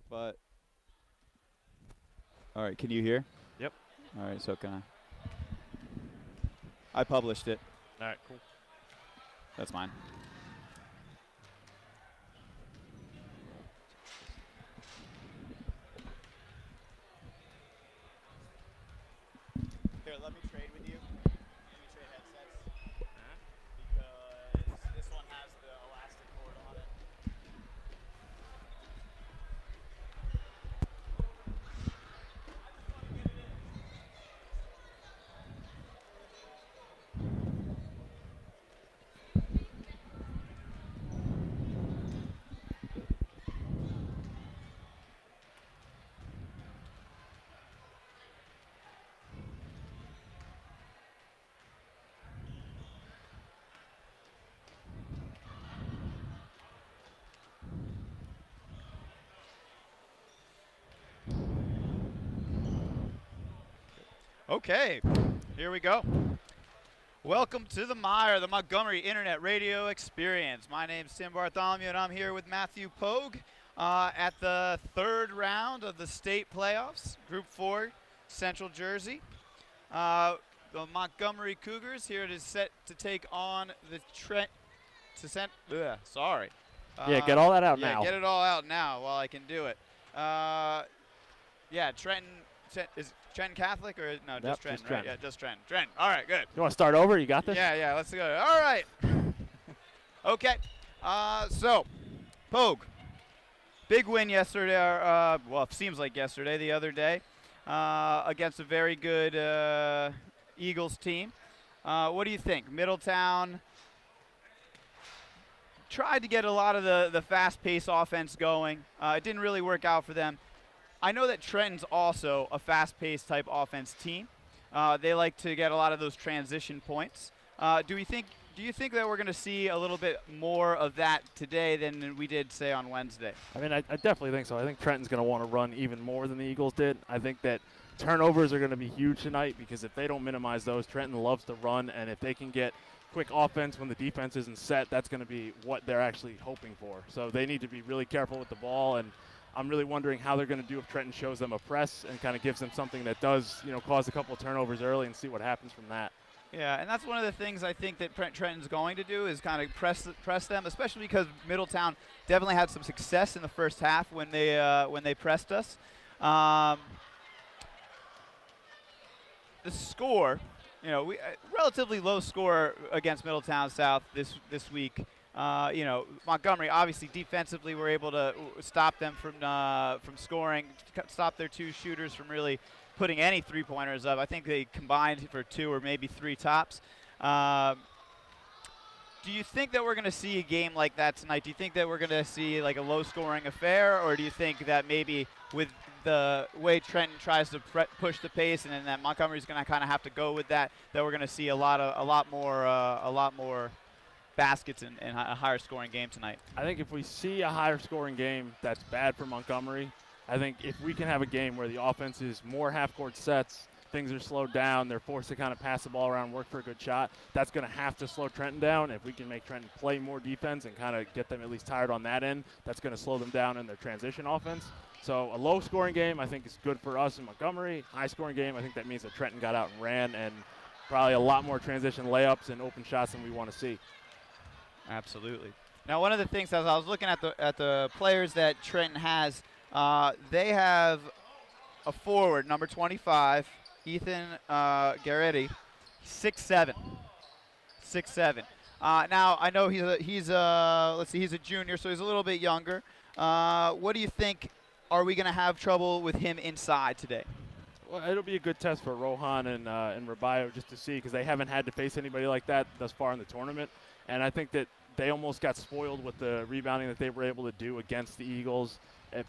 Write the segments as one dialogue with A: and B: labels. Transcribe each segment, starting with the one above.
A: but all right. Can you hear?
B: Yep.
A: All right. So can I? I published it.
B: All right, cool.
A: That's mine. Here, let me trade with you. Let me trade headsets because this one has the elastic cord on it. Okay, here we go. Welcome to the Mire, the Montgomery Internet Radio Experience. My name's Tim Bartholomew, and I'm here with Matthew Pogue at the third round of the state playoffs, Group 4, Central Jersey. The Montgomery Cougars here to set to take on the sorry.
B: Yeah, get all that out
A: yeah,
B: now.
A: get it all out now while I can do it. Yeah, Trenton. Is Trenton Catholic or no?
B: Yep,
A: Just Trenton,
B: just
A: right?
B: Trenton.
A: Yeah, just Trenton. Trenton. All right, good.
B: You want to start over? You got this?
A: Yeah, let's go. All right. Okay. So, Pogue, big win yesterday. Well, it seems like yesterday, the other day, against a very good Eagles team. What do you think? Middletown tried to get a lot of the fast-paced offense going. It didn't really work out for them. I know that Trenton's also a fast-paced type offense team. They like to get a lot of those transition points. Do you think that we're going to see a little bit more of that today than we did, say, on Wednesday?
B: I mean, I definitely think so. I think Trenton's going to want to run even more than the Eagles did. I think that turnovers are going to be huge tonight because if they don't minimize those, Trenton loves to run, and if they can get quick offense when the defense isn't set, that's going to be what they're actually hoping for. So they need to be really careful with the ball, and I'm really wondering how they're going to do if Trenton shows them a press and kind of gives them something that does, cause a couple of turnovers early and see what happens from that.
A: Yeah, and that's one of the things I think that Trenton's going to do is kind of press them, especially because Middletown definitely had some success in the first half when they pressed us. The score, we relatively low score against Middletown South this week. Montgomery obviously defensively were able to stop them from scoring, stop their two shooters from really putting any three-pointers up. I think they combined for two or maybe three tops. Do you think that we're going to see a game like that tonight? Do you think that we're going to see like a low-scoring affair, or do you think that maybe with the way Trenton tries to push the pace and then that Montgomery's going to kind of have to go with that we're going to see a lot more baskets and a higher scoring game tonight?
B: I think if we see a higher scoring game, that's bad for Montgomery. I think if we can have a game where the offense is more half-court sets, things are slowed down, they're forced to kind of pass the ball around, work for a good shot, that's going to have to slow Trenton down. If we can make Trenton play more defense and kind of get them at least tired on that end, that's going to slow them down in their transition offense. So a low-scoring game I think is good for us in Montgomery. High-scoring game, I think that means that Trenton got out and ran, and probably a lot more transition layups and open shots than we want to see.
A: Absolutely. Now, one of the things as I was looking at the players that Trenton has, they have a forward, number 25, Ethan Garretti, 6'7". 6'7". Now I know he's a junior, so he's a little bit younger. What do you think? Are we going to have trouble with him inside today?
B: Well, it'll be a good test for Rohan and Rivera just to see, because they haven't had to face anybody like that thus far in the tournament. And I think that they almost got spoiled with the rebounding that they were able to do against the Eagles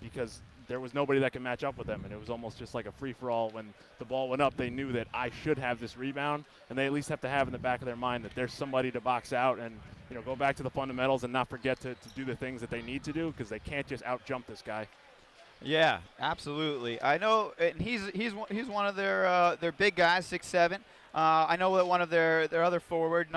B: because there was nobody that could match up with them, and it was almost just like a free-for-all. When the ball went up, they knew that I should have this rebound, and they at least have to have in the back of their mind that there's somebody to box out and go back to the fundamentals and not forget to do the things that they need to do, because they can't just out-jump this guy.
A: Yeah, absolutely. I know, and he's one of their big guys, 6'7". I know that one of their other forward,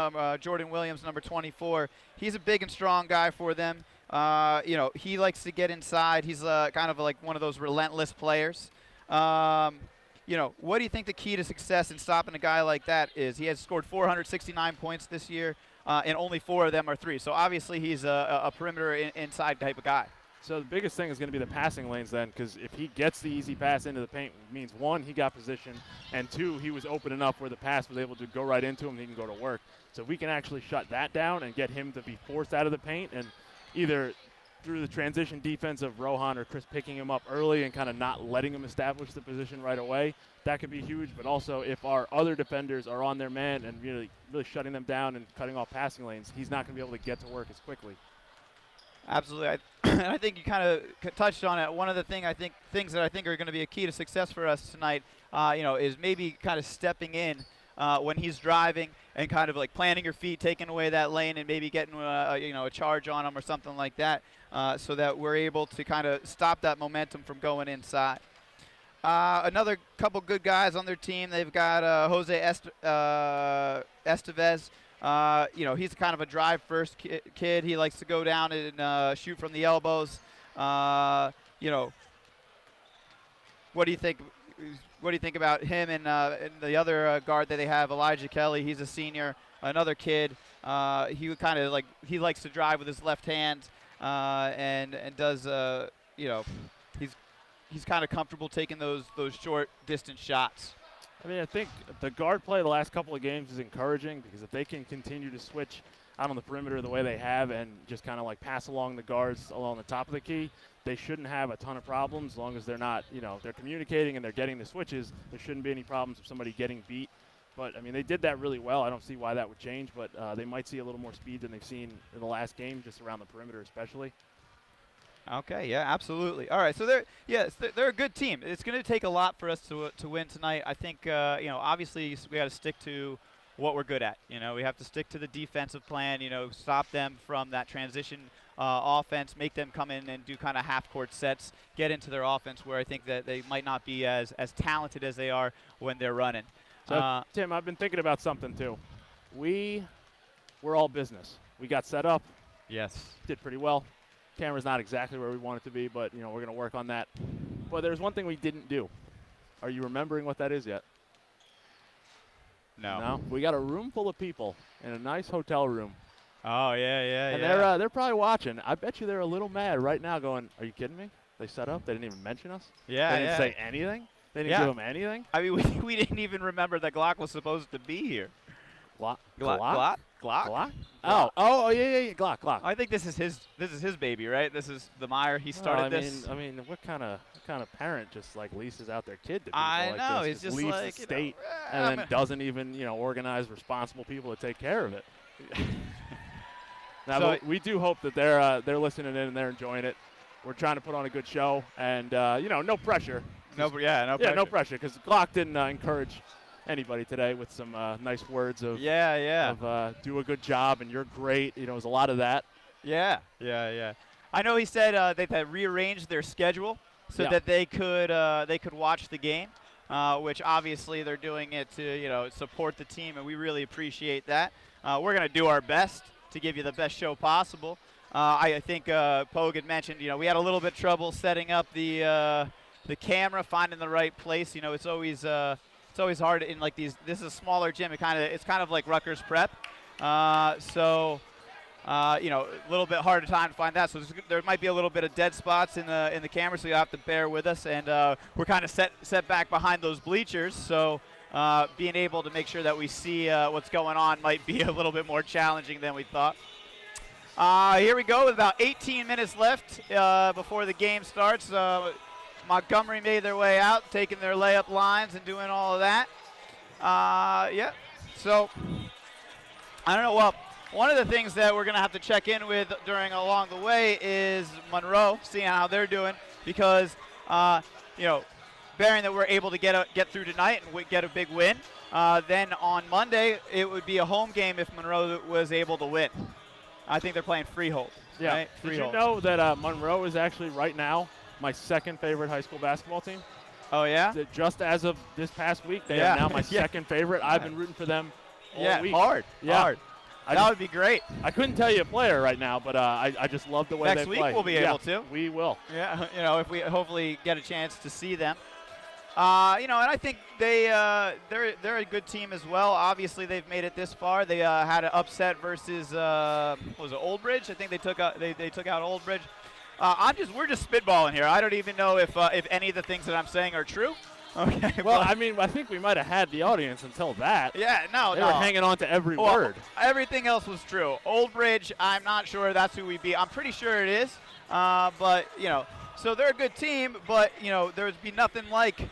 A: Jordan Williams, number 24, he's a big and strong guy for them. he likes to get inside. He's kind of like one of those relentless players. What do you think the key to success in stopping a guy like that is? He has scored 469 points this year, and only 4 of them are 3. So obviously he's a perimeter inside type of guy.
B: So the biggest thing is going to be the passing lanes then, because if he gets the easy pass into the paint, it means 1, he got position, and 2, he was open enough where the pass was able to go right into him and he can go to work. So if we can actually shut that down and get him to be forced out of the paint, and either through the transition defense of Rohan or Chris picking him up early and kind of not letting him establish the position right away, that could be huge. But also if our other defenders are on their man and really shutting them down and cutting off passing lanes, he's not going to be able to get to work as quickly.
A: Absolutely. I think you kind of touched on it. One of the things that I think are going to be a key to success for us tonight, is maybe kind of stepping in when he's driving and kind of like planting your feet, taking away that lane, and maybe getting a charge on him or something like that, so that we're able to kind of stop that momentum from going inside. Another couple good guys on their team. They've got Jose Estevez. He's kind of a drive-first kid. He likes to go down and shoot from the elbows. What do you think? What do you think about him and the other guard that they have, Elijah Kelly? He's a senior, another kid. He likes to drive with his left hand and does he's kind of comfortable taking those short distance shots.
B: I mean, I think the guard play the last couple of games is encouraging, because if they can continue to switch out on the perimeter the way they have and just kind of like pass along the guards along the top of the key, they shouldn't have a ton of problems as long as they're not, they're communicating and they're getting the switches. There shouldn't be any problems with somebody getting beat. But, I mean, they did that really well. I don't see why that would change, but they might see a little more speed than they've seen in the last game, just around the perimeter especially.
A: Okay, yeah, absolutely. All right, so they're a good team. It's going to take a lot for us to win tonight. I think, obviously we got to stick to what we're good at. We have to stick to the defensive plan, stop them from that transition offense, make them come in and do kind of half-court sets, get into their offense where I think that they might not be as talented as they are when they're running.
B: So, Tim, I've been thinking about something, too. We're all business. We got set up.
A: Yes.
B: Did pretty well. Camera's not exactly where we want it to be, but, we're going to work on that. But there's one thing we didn't do. Are you remembering what that is yet?
A: No.
B: We got a room full of people in a nice hotel room.
A: Oh, yeah.
B: And they're probably watching. I bet you they're a little mad right now going, are you kidding me? They set up? They didn't even mention us?
A: Yeah,
B: They didn't say anything? They didn't give them anything?
A: I mean, we didn't even remember that Glock was supposed to be here.
B: Glock?
A: Glock?
B: Oh, yeah, Glock.
A: I think this is his baby, right? This is the Meyer. He started this.
B: I mean, what kind of parent just like leases out their kid to people
A: I
B: like
A: know.
B: this?
A: It's just
B: leaves
A: like
B: the state and then doesn't even organize responsible people to take care of it. Now, we do hope that they're listening in and they're enjoying it. We're trying to put on a good show, and no pressure.
A: No pressure.
B: No pressure, because Glock didn't encourage anybody today with some nice words of do a good job and you're great. It was a lot of that.
A: Yeah. I know he said they had rearranged their schedule so that they could watch the game, which obviously they're doing it to support the team, and we really appreciate that. We're going to do our best to give you the best show possible. I think Pogue had mentioned we had a little bit of trouble setting up the camera, finding the right place. It's always hard in like these. This is a smaller gym. It's kind of like Rutgers Prep. A little bit harder time to find that. So there might be a little bit of dead spots in the camera, so you have to bear with us. And we're kind of set back behind those bleachers, so being able to make sure that we see what's going on might be a little bit more challenging than we thought. Here we go with about 18 minutes left before the game starts. Montgomery made their way out, taking their layup lines and doing all of that. So I don't know. Well, one of the things that we're going to have to check in with along the way is Monroe, seeing how they're doing, because bearing that we're able to get through tonight and get a big win, then on Monday it would be a home game if Monroe was able to win. I think they're playing Freehold.
B: Yeah.
A: Right?
B: Did you know that Monroe is actually right now my second favorite high school basketball team?
A: Oh, yeah?
B: Just as of this past week, they are now my second favorite. I've been rooting for them all week.
A: Hard. That would be great.
B: I couldn't tell you a player right now, but I just love the way they play.
A: Next week we'll be able to.
B: We will.
A: Yeah, if we hopefully get a chance to see them. And I think they're a good team as well. Obviously, they've made it this far. They had an upset versus what was it, Old Bridge? I think they took out Old Bridge. We're just spitballing here. I don't even know if any of the things that I'm saying are true. Okay.
B: Well, I mean, I think we might have had the audience until that.
A: Yeah,
B: they were hanging on to every word.
A: Everything else was true. Old Bridge, I'm not sure that's who we beat. I'm pretty sure it is. But so they're a good team. But there'd be nothing like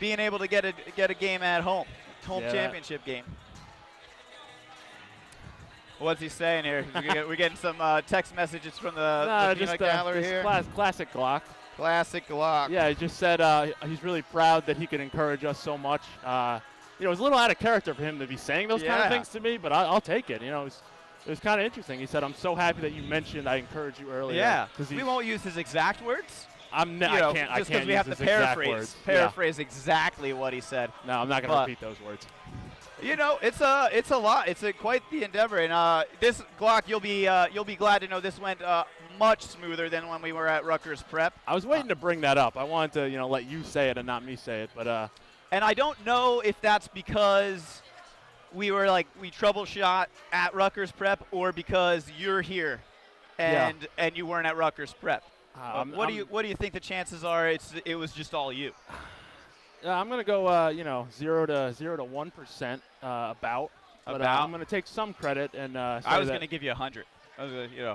A: being able to get a game at home championship game. What's he saying here? We're getting some text messages from the peanut gallery here.
B: Classic Glock.
A: Classic Glock.
B: Yeah, he just said he's really proud that he could encourage us so much. It was a little out of character for him to be saying those kind of things to me, but I'll take it. It was kind of interesting. He said, "I'm so happy that you mentioned I encouraged you earlier."
A: Yeah, we won't use his exact words.
B: I can't.
A: Just because we have to paraphrase exactly what he said.
B: No, I'm not going to repeat those words.
A: It's a lot. It's quite the endeavor. And this Glock, you'll be glad to know this went much smoother than when we were at Rutgers Prep.
B: I was waiting to bring that up. I wanted to let you say it and not me say it, but.
A: And I don't know if that's because we troubleshot at Rutgers Prep or because you're here, and you weren't at Rutgers Prep. What do you think the chances are? It was just all you.
B: I'm gonna go 0 to 1% about. But I'm gonna take some credit and.
A: I was gonna give you 100.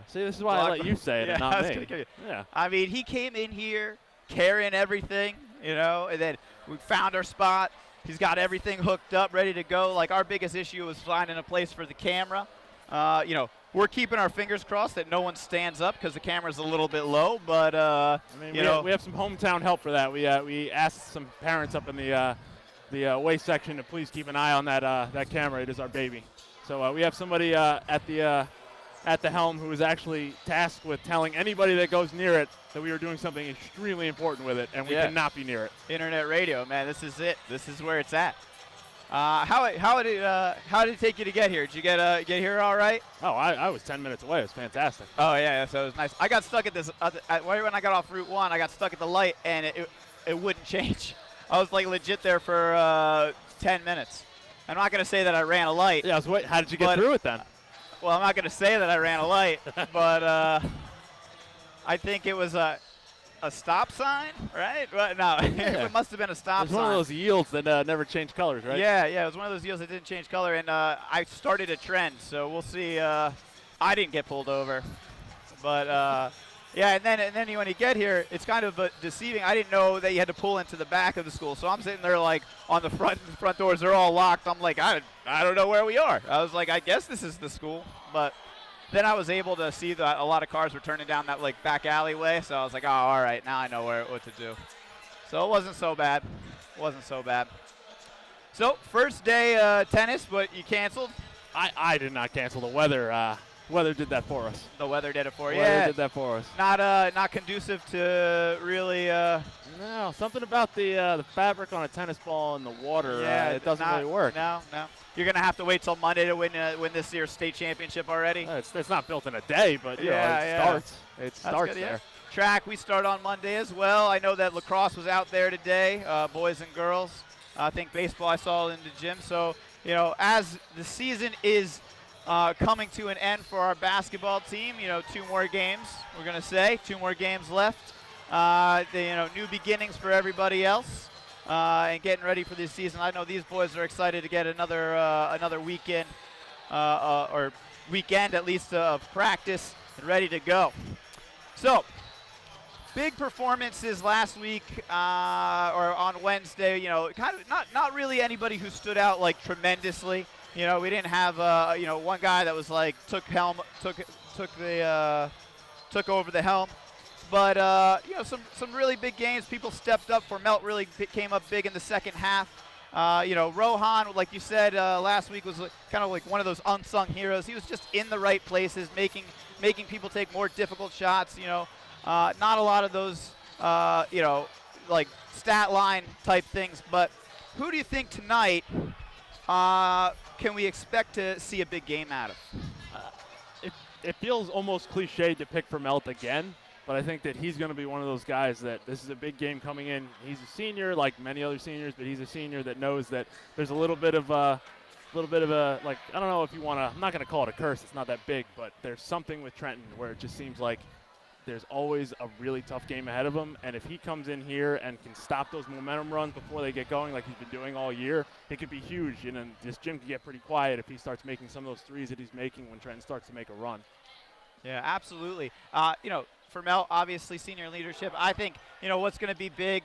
B: See, this is why I let you say it and not me.
A: Yeah. I mean, he came in here carrying everything, and then we found our spot. He's got everything hooked up, ready to go. Like, our biggest issue was finding a place for the camera. We're keeping our fingers crossed that no one stands up because the camera's a little bit low. But
B: we have some hometown help for that. We asked some parents up in the away section to please keep an eye on that camera. It is our baby. So we have somebody at the helm who is actually tasked with telling anybody that goes near it that we are doing something extremely important with it, and we cannot be near it.
A: Internet radio, man. This is it. This is where it's at. How did it take you to get here? Did you get here all right?
B: Oh, I was 10 minutes away. It was fantastic.
A: Oh yeah, so it was nice. I got stuck at this when I got off Route 1. I got stuck at the light and it wouldn't change. I was like legit there for 10 minutes. I'm not gonna say that I ran a light.
B: Yeah, I was waiting. How did you get through it then?
A: Well, I'm not gonna say that I ran a light, but I think it was a stop sign, right? Well, no, it must have been a stop sign.
B: It was one of those yields that never change colors, right?
A: Yeah, it was one of those yields that didn't change color, and I started a trend, so we'll see. I didn't get pulled over, but and then when you get here, it's kind of deceiving. I didn't know that you had to pull into the back of the school, so I'm sitting there like on the front doors, they're all locked. I'm like, I don't know where we are. I was like, I guess this is the school, but. Then I was able to see that a lot of cars were turning down that back alleyway, so I was like, oh, all right, now I know what to do. So it wasn't so bad. So first day tennis, but you canceled?
B: I did not cancel. The weather did that for us.
A: The weather did it for you.
B: The weather did that for us.
A: Not conducive to really.
B: No, something about the fabric on a tennis ball and the water.
A: Yeah,
B: it doesn't really work.
A: No. You're gonna have to wait till Monday to win this year's state championship already.
B: It's not built in a day, but it starts. It starts there.
A: Track, we start on Monday as well. I know that lacrosse was out there today, boys and girls. I think baseball I saw in the gym. So as the season is coming to an end for our basketball team, 2 more games. We're gonna say 2 more games left. New beginnings for everybody else. And getting ready for this season. I know these boys are excited to get another weekend, or weekend at least of practice and ready to go. So, big performances last week or on Wednesday. Kind of not really anybody who stood out tremendously. We didn't have one guy that was took over the helm. But, some really big games. People stepped up. Melt really came up big in the second half. Rohan, like you said last week, was kind of like one of those unsung heroes. He was just in the right places, making people take more difficult shots. Not a lot of those, stat line type things. But who do you think tonight can we expect to see a big game out of?
B: it feels almost cliched to pick Vermelt again, but I think that he's going to be one of those guys that this is a big game coming in. He's a senior like many other seniors, but he's a senior that knows that there's a little bit of a, like, I don't know if you want to, I'm not going to call it a curse. It's not that big, but there's something with Trenton where it just seems like there's always a really tough game ahead of him, and if he comes in here and can stop those momentum runs before they get going like he's been doing all year, it could be huge. And then this gym could get pretty quiet if he starts making some of those threes that he's making when Trenton starts to make a run.
A: Yeah, absolutely. For Mel, obviously senior leadership, I think, what's going to be big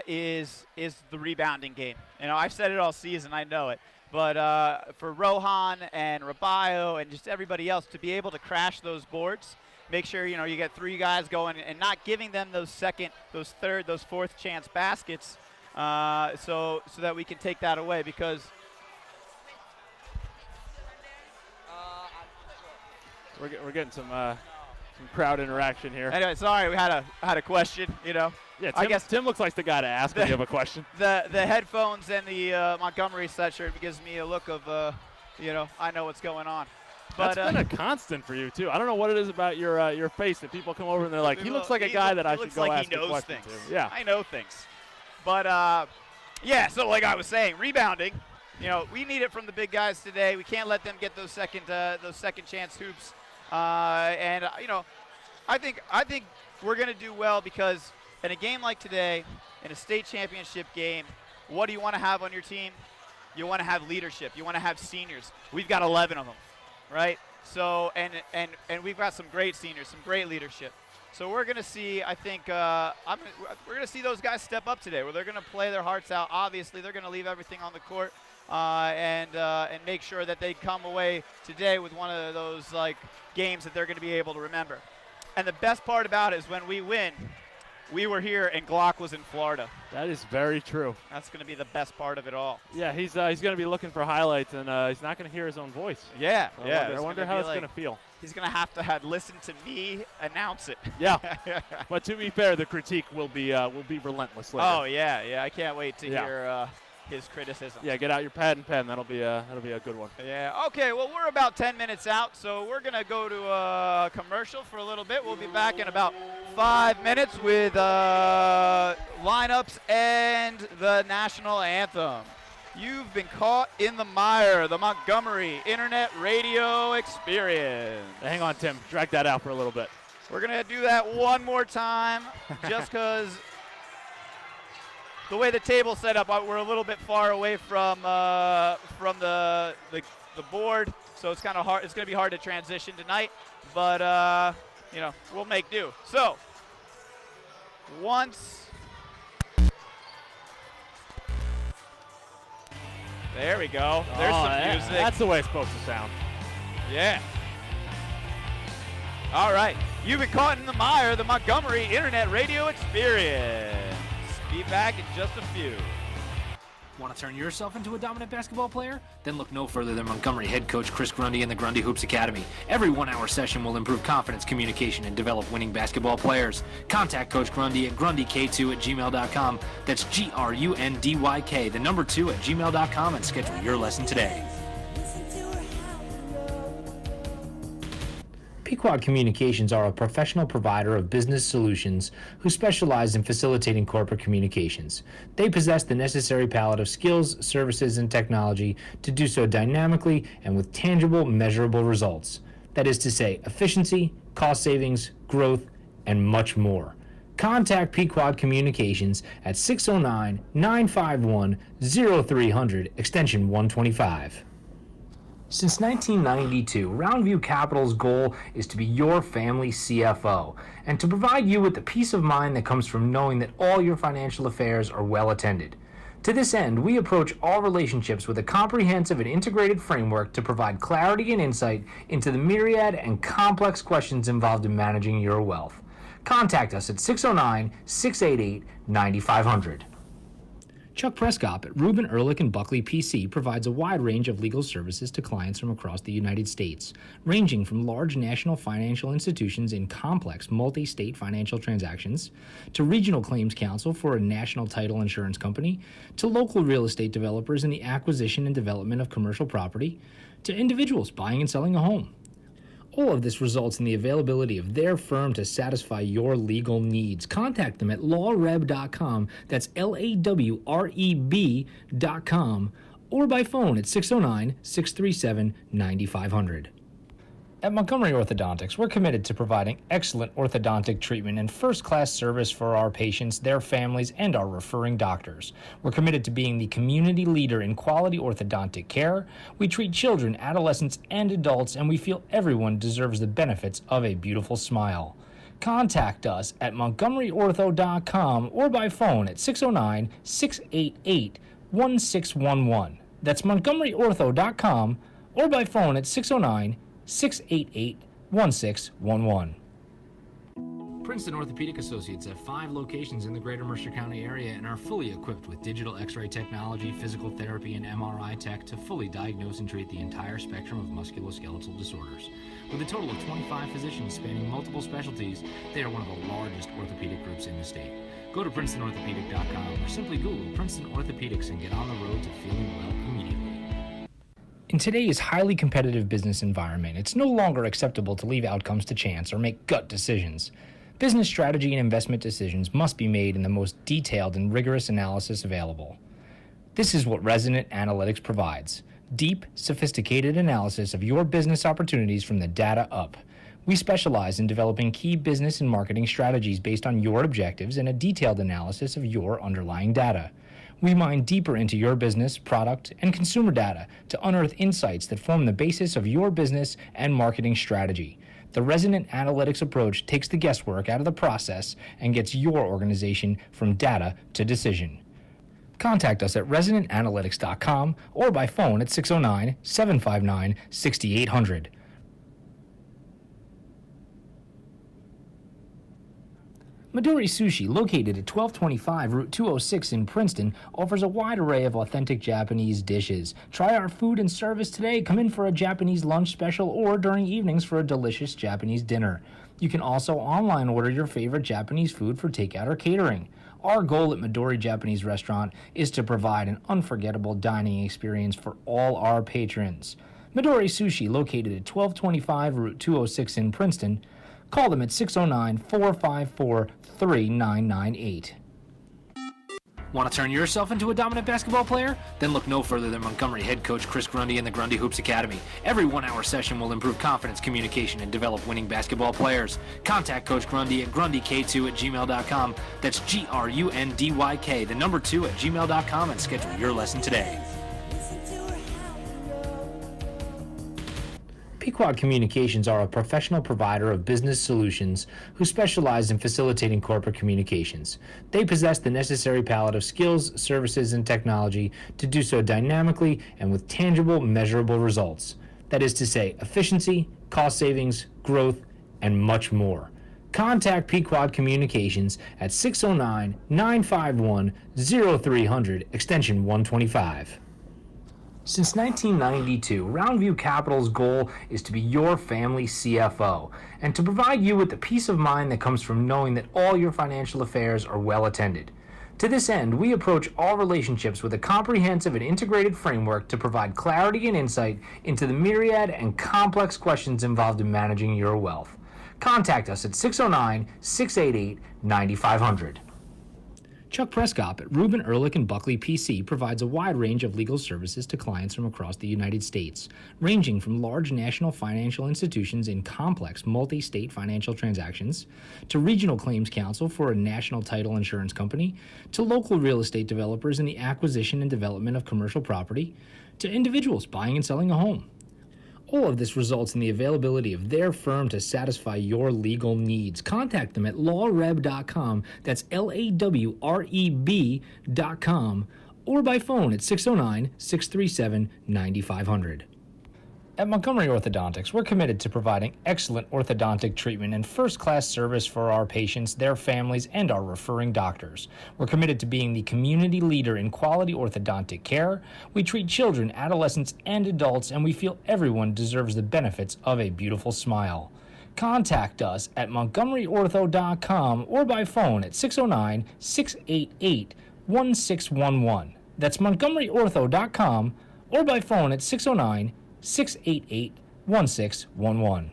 A: is the rebounding game. I've said it all season, I know it. But for Rohan and Rabayo and just everybody else to be able to crash those boards, make sure, you get 3 guys going and not giving them those second, those third, those fourth chance baskets so that we can take that away because
B: we're getting some crowd interaction here.
A: Anyway, sorry, we had a question,
B: Yeah,
A: I guess
B: Tim looks like the guy to ask when you have a question.
A: The headphones and the Montgomery sweatshirt gives me a look of, I know what's going on. But,
B: that's been a constant for you, too. I don't know what it is about your face that people come over and they're like, he looks like a guy that I should go ask a question to. Yeah,
A: I know things. But, so like I was saying, rebounding, we need it from the big guys today. We can't let them get those second chance hoops. I think we're going to do well because in a game like today, in a state championship game, what do you want to have on your team? You want to have leadership. You want to have seniors. We've got 11 of them. Right? So, and we've got some great seniors, some great leadership. So we're going to see, I think, we're going to see those guys step up today where they're going to play their hearts out. Obviously, they're going to leave everything on the court and make sure that they come away today with one of those, games that they're going to be able to remember. And the best part about it is when we win, we were here and Glock was in Florida.
B: That is very true.
A: That's going to be the best part of it all.
B: Yeah, he's going to be looking for highlights, and he's not going to hear his own voice.
A: Yeah,
B: so I wonder how it's going to feel.
A: He's going to have listen to me announce it.
B: Yeah, but to be fair, the critique will be relentless later.
A: Oh yeah, I can't wait to hear his criticism.
B: Yeah, get out your pad and pen. That'll be a good one.
A: Yeah. Okay. Well, we're about 10 minutes out, so we're gonna go to a commercial for a little bit. We'll be back in about 5 minutes with lineups and the national anthem. You've been caught in the mire, the Montgomery Internet Radio Experience.
B: Hang on, Tim. Drag that out for a little bit.
A: We're gonna do that one more time, just because. The way the table's set up, we're a little bit far away from the board, so it's kind of hard. It's going to be hard to transition tonight, but we'll make do. So once, there we go. There's some music.
B: That's the way it's supposed to sound.
A: Yeah. All right. You've been caught in the mire, the Montgomery Internet Radio Experience. Be back in just a few.
C: Want to turn yourself into a dominant basketball player? Then look no further than Montgomery head coach Chris Grundy and the Grundy Hoops Academy. Every 1 hour session will improve confidence, communication, and develop winning basketball players. Contact Coach Grundy at grundyk2@gmail.com. That's GRUNDYK, the number 2 at gmail.com, and schedule your lesson today. Pequod Communications are a professional provider of business solutions who specialize in facilitating corporate communications. They possess the necessary palette of skills, services, and technology to do so dynamically and with tangible, measurable results. That is to say, efficiency, cost savings, growth, and much more. Contact Pequod Communications at 609-951-0300, extension 125. Since 1992, Roundview Capital's goal is to be your family CFO and to provide you with the peace of mind that comes from knowing that all your financial affairs are well attended. To this end, we approach all relationships with a comprehensive and integrated framework to provide clarity and insight into the myriad and complex questions involved in managing your wealth. Contact us at 609-688-9500. Chuck Prescott at Rubin, Ehrlich & Buckley PC provides a wide range of legal services to clients from across the United States, ranging from large national financial institutions in complex multi-state financial transactions, to regional claims counsel for a national title insurance company, to local real estate developers in the acquisition and development of commercial property, to individuals buying and selling a home. All of this results in the availability of their firm to satisfy your legal needs. Contact them at lawreb.com, that's LAWREB.com, or by phone at 609-637-9500. At Montgomery Orthodontics, we're committed to providing excellent orthodontic treatment and first-class service for our patients, their families, and our referring doctors. We're committed to being the community leader in quality orthodontic care. We treat children, adolescents, and adults, and we feel everyone deserves the benefits of a beautiful smile. Contact us at montgomeryortho.com or by phone at 609-688-1611. That's montgomeryortho.com or by phone at 609-688-1611. Princeton Orthopedic Associates have 5 locations in the greater Mercer County area and are fully equipped with digital x-ray technology, physical therapy, and MRI tech to fully diagnose and treat the entire spectrum of musculoskeletal disorders. With a total of 25 physicians spanning multiple specialties, they are one of the largest orthopedic groups in the state. Go to PrincetonOrthopedic.com or simply Google Princeton Orthopedics and get on the road to feeling well immediately. In today's highly competitive business environment, it's no longer acceptable to leave outcomes to chance or make gut decisions. Business strategy and investment decisions must be made in the most detailed and rigorous analysis available. This is what Resonant Analytics provides: deep, sophisticated analysis of your business opportunities from the data up. We specialize in developing key business and marketing strategies based on your objectives and a detailed analysis of your underlying data. We mine deeper into your business, product, and consumer data to unearth insights that form the basis of your business and marketing strategy. The Resonant Analytics approach takes the guesswork out of the process and gets your organization from data to decision. Contact us at resonantanalytics.com or by phone at 609-759-6800. Midori Sushi, located at 1225 Route 206 in Princeton, offers a wide array of authentic Japanese dishes. Try our food and service today. Come in for a Japanese lunch special or during evenings for a delicious Japanese dinner. You can also online order your favorite Japanese food for takeout or catering. Our goal at Midori Japanese Restaurant is to provide an unforgettable dining experience for all our patrons. Midori Sushi, located at 1225 Route 206 in Princeton. Call them at 609-454-3998. Want to turn yourself into a dominant basketball player? Then look no further than Montgomery head coach Chris Grundy and the Grundy Hoops Academy. Every 1-hour session will improve confidence, communication, and develop winning basketball players. Contact Coach Grundy at grundyk2@gmail.com. That's GRUNDYK, the number 2 at gmail.com, and schedule your lesson today. Pequod Communications are a professional provider of business solutions who specialize in facilitating corporate communications. They possess the necessary palette of skills, services, and technology to do so dynamically and with tangible, measurable results. That is to say, efficiency, cost savings, growth, and much more. Contact Pequod Communications at 609-951-0300, extension 125. Since 1992, Roundview Capital's goal is to be your family CFO and to provide you with the peace of mind that comes from knowing that all your financial affairs are well attended. To this end, we approach all relationships with a comprehensive and integrated framework to provide clarity and insight into the myriad and complex questions involved in managing your wealth. Contact us at 609-688-9500. Chuck Prescott at Rubin, Ehrlich & Buckley PC provides a wide range of legal services to clients from across the United States, ranging from large national financial institutions in complex multi-state financial transactions, to regional claims counsel for a national title insurance company, to local real estate developers in the acquisition and development of commercial property, to individuals buying and selling a home. All of this results in the availability of their firm to satisfy your legal needs. Contact them at lawreb.com, that's LAWREB.com, or by phone at 609-637-9500. At Montgomery Orthodontics, we're committed to providing excellent orthodontic treatment and first-class service for our patients, their families, and our referring doctors. We're committed to being the community leader in quality orthodontic care. We treat children, adolescents, and adults, and we feel everyone deserves the benefits of a beautiful smile. Contact us at montgomeryortho.com or by phone at 609-688-1611. That's montgomeryortho.com or by phone at 609-688-1611.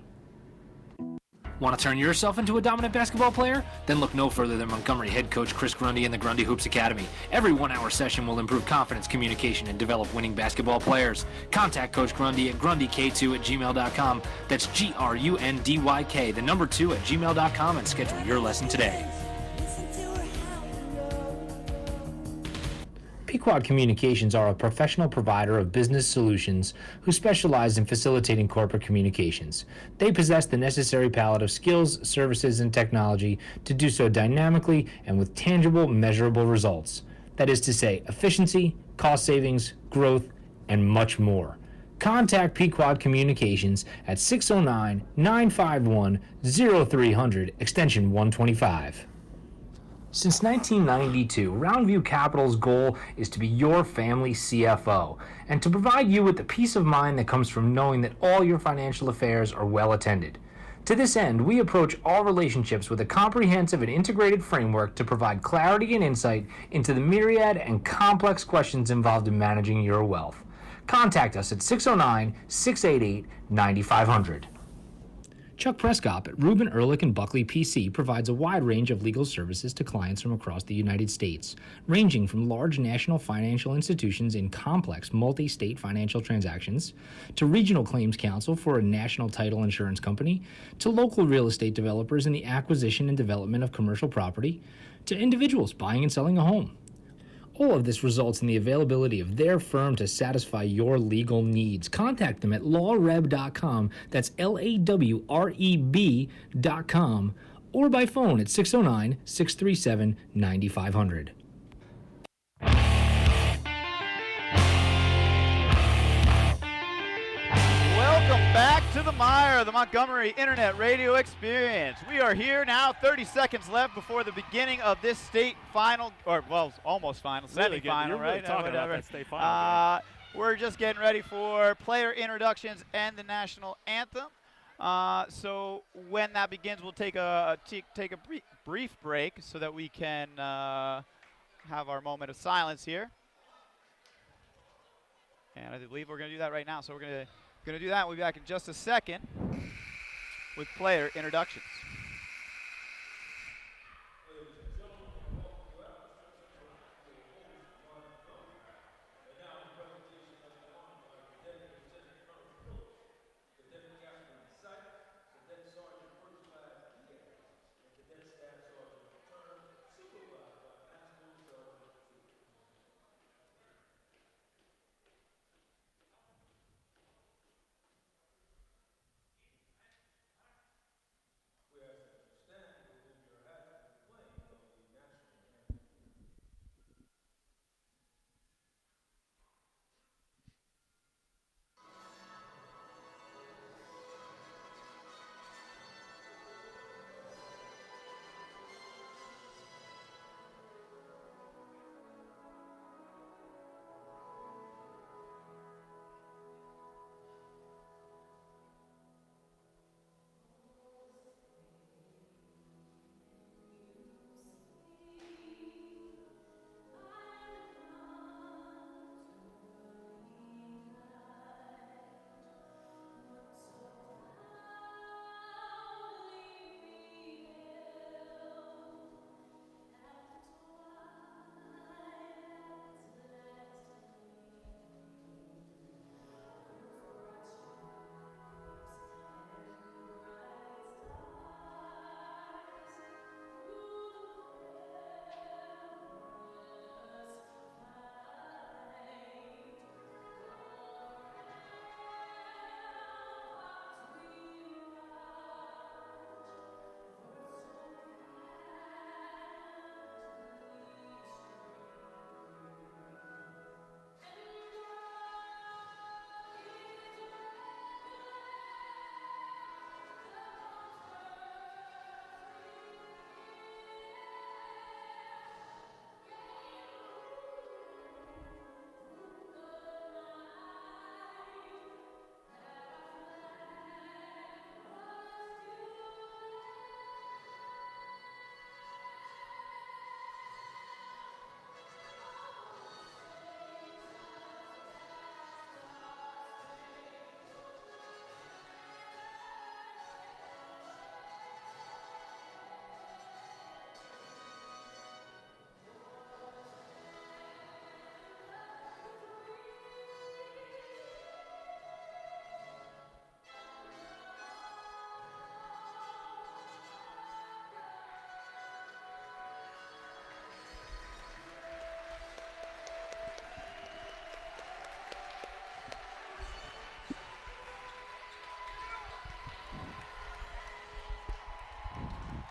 C: Want to turn yourself into a dominant basketball player? Then look no further than Montgomery head coach Chris Grundy and the Grundy Hoops Academy. Every 1-hour session will improve confidence, communication, and develop winning basketball players. Contact Coach Grundy at grundyk2@gmail.com. That's GRUNDYK, the number 2 at gmail.com, and schedule your lesson today. Pequod Communications are a professional provider of business solutions who specialize in facilitating corporate communications. They possess the necessary palette of skills, services, and technology to do so dynamically and with tangible, measurable results. That is to say, efficiency, cost savings, growth, and much more. Contact Pequod Communications at 609-951-0300, extension 125. Since 1992, Roundview Capital's goal is to be your family CFO and to provide you with the peace of mind that comes from knowing that all your financial affairs are well attended. To this end, we approach all relationships with a comprehensive and integrated framework to provide clarity and insight into the myriad and complex questions involved in managing your wealth. Contact us at 609-688-9500. Chuck Prescott at Rubin, Ehrlich & Buckley PC provides a wide range of legal services to clients from across the United States, ranging from large national financial institutions in complex multi-state financial transactions, to regional claims counsel for a national title insurance company, to local real estate developers in the acquisition and development of commercial property, to individuals buying and selling a home. All of this results in the availability of their firm to satisfy your legal needs. Contact them at lawreb.com, that's LAWREB.com, or by phone at 609-637-9500.
A: Welcome back to the Mire, the Montgomery Internet Radio Experience. We are here now, 30 seconds left before the beginning of this state final, or well, almost final,
B: Really
A: semifinal,
B: You're
A: right?
B: really talking about that state final game.
A: We're just getting ready for player introductions and the national anthem. So when that begins, we'll take a brief break so that we can have our moment of silence here. And I believe we're going to do that right now. So we're going to do that. We'll be back in just a second with player introductions.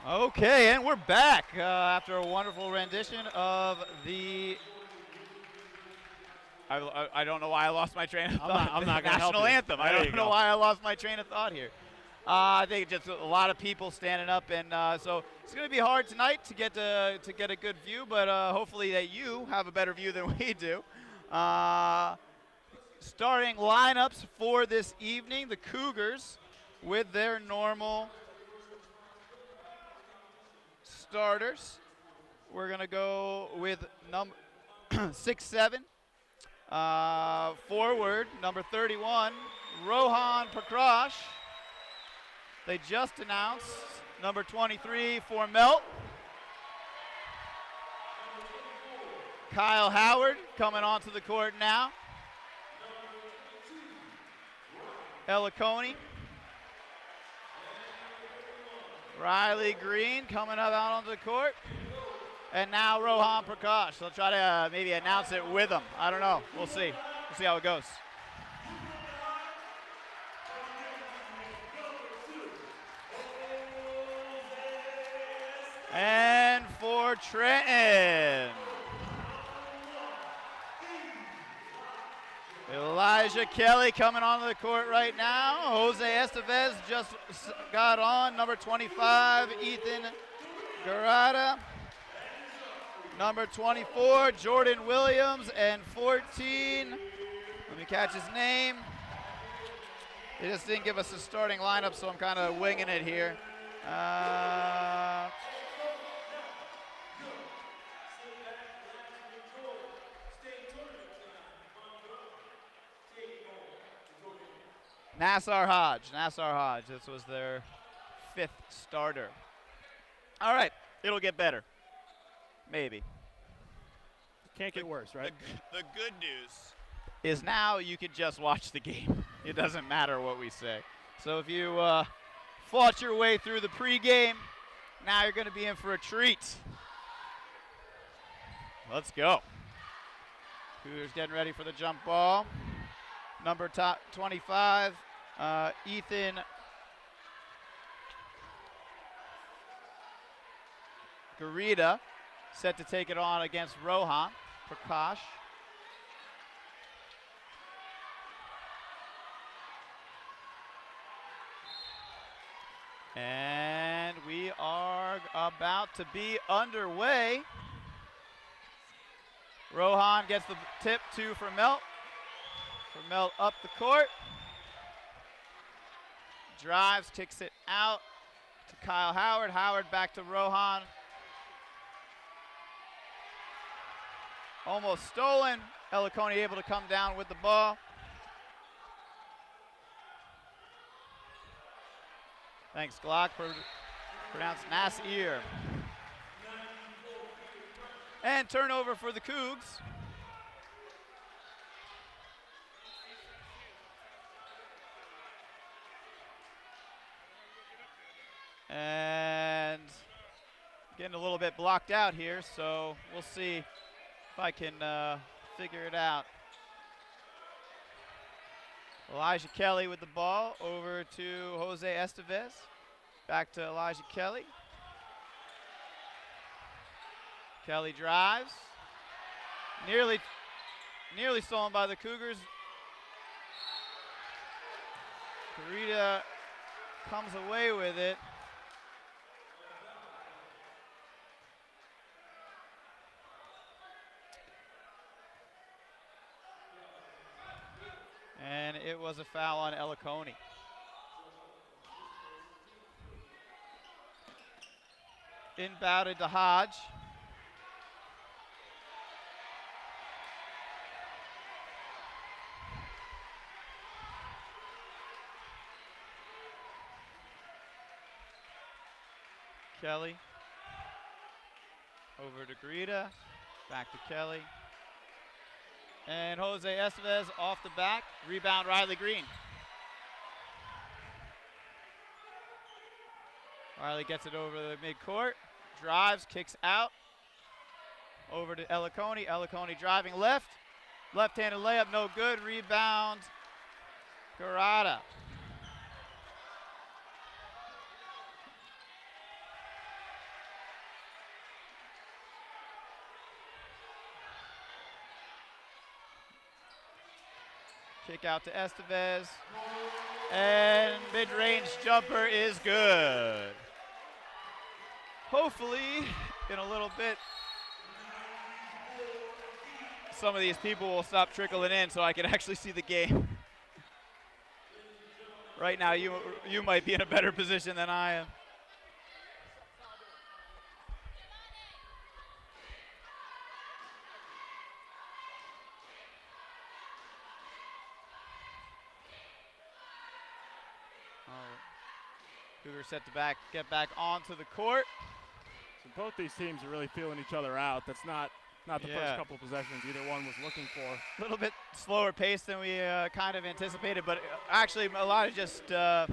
A: Okay, and we're back after a wonderful rendition of the. I don't know why I lost my train of thought.
B: I'm not gonna help
A: National
B: you.
A: anthem.
B: There
A: I
B: you
A: don't know
B: go.
A: why I lost my train of thought here. I think just a lot of people standing up, and so it's going to be hard tonight to get a good view. But hopefully that you have a better view than we do. Starting lineups for this evening: the Cougars with their normal starters. We're going to go with number 6'7". Forward, number 31, Rohan Prakash. They just announced number 23 for Melt. Kyle Howard coming onto the court now. Ellicone. Riley Green coming up out onto the court. And now Rohan Prakash. They'll try to maybe announce it with him. I don't know. We'll see. We'll see how it goes. And for Trenton, Elijah Kelly coming onto the court right now. Jose Estevez just got on. Number 25, Ethan Garada. Number 24, Jordan Williams, and 14, let me catch his name. They just didn't give us a starting lineup, so I'm kind of winging it here. Nassar Hodge, this was their 5th starter. All right, it'll get better. Maybe.
B: Can't get worse, right?
A: The good news is now you can just watch the game. It doesn't matter what we say. So if you fought your way through the pregame, now you're going to be in for a treat. Let's go. Cougars getting ready for the jump ball. Number 25, Ethan Garida, set to take it on against Rohan Prakash. And we are about to be underway. Rohan gets the tip to Vermelt. Vermelt up the court. Drives, kicks it out to Kyle Howard. Howard back to Rohan. Almost stolen. Ellicone able to come down with the ball. Thanks, Glock, pronounced Nasir. And turnover for the Cougs. And getting a little bit blocked out here, so we'll see if I can figure it out. Elijah Kelly with the ball over to Jose Estevez. Back to Elijah Kelly. Kelly drives. Nearly stolen by the Cougars. Garida comes away with it. And it was a foul on Ellicone. Inbounded to Hodge. Kelly. Over to Garida. Back to Kelly. And Jose Estevez off the back. Rebound, Riley Green. Riley gets it over the midcourt. Drives, kicks out. Over to Ellicone. Ellicone driving left. Left-handed layup, no good. Rebound, Garada. Kick out to Estevez. And mid-range jumper is good. Hopefully, in a little bit, some of these people will stop trickling in so I can actually see the game. Right now, you might be in a better position than I am. Cougars set to get back onto the court.
B: So both these teams are really feeling each other out. That's not the first couple possessions either one was looking for.
A: A little bit slower pace than we kind of anticipated, but actually a lot of just not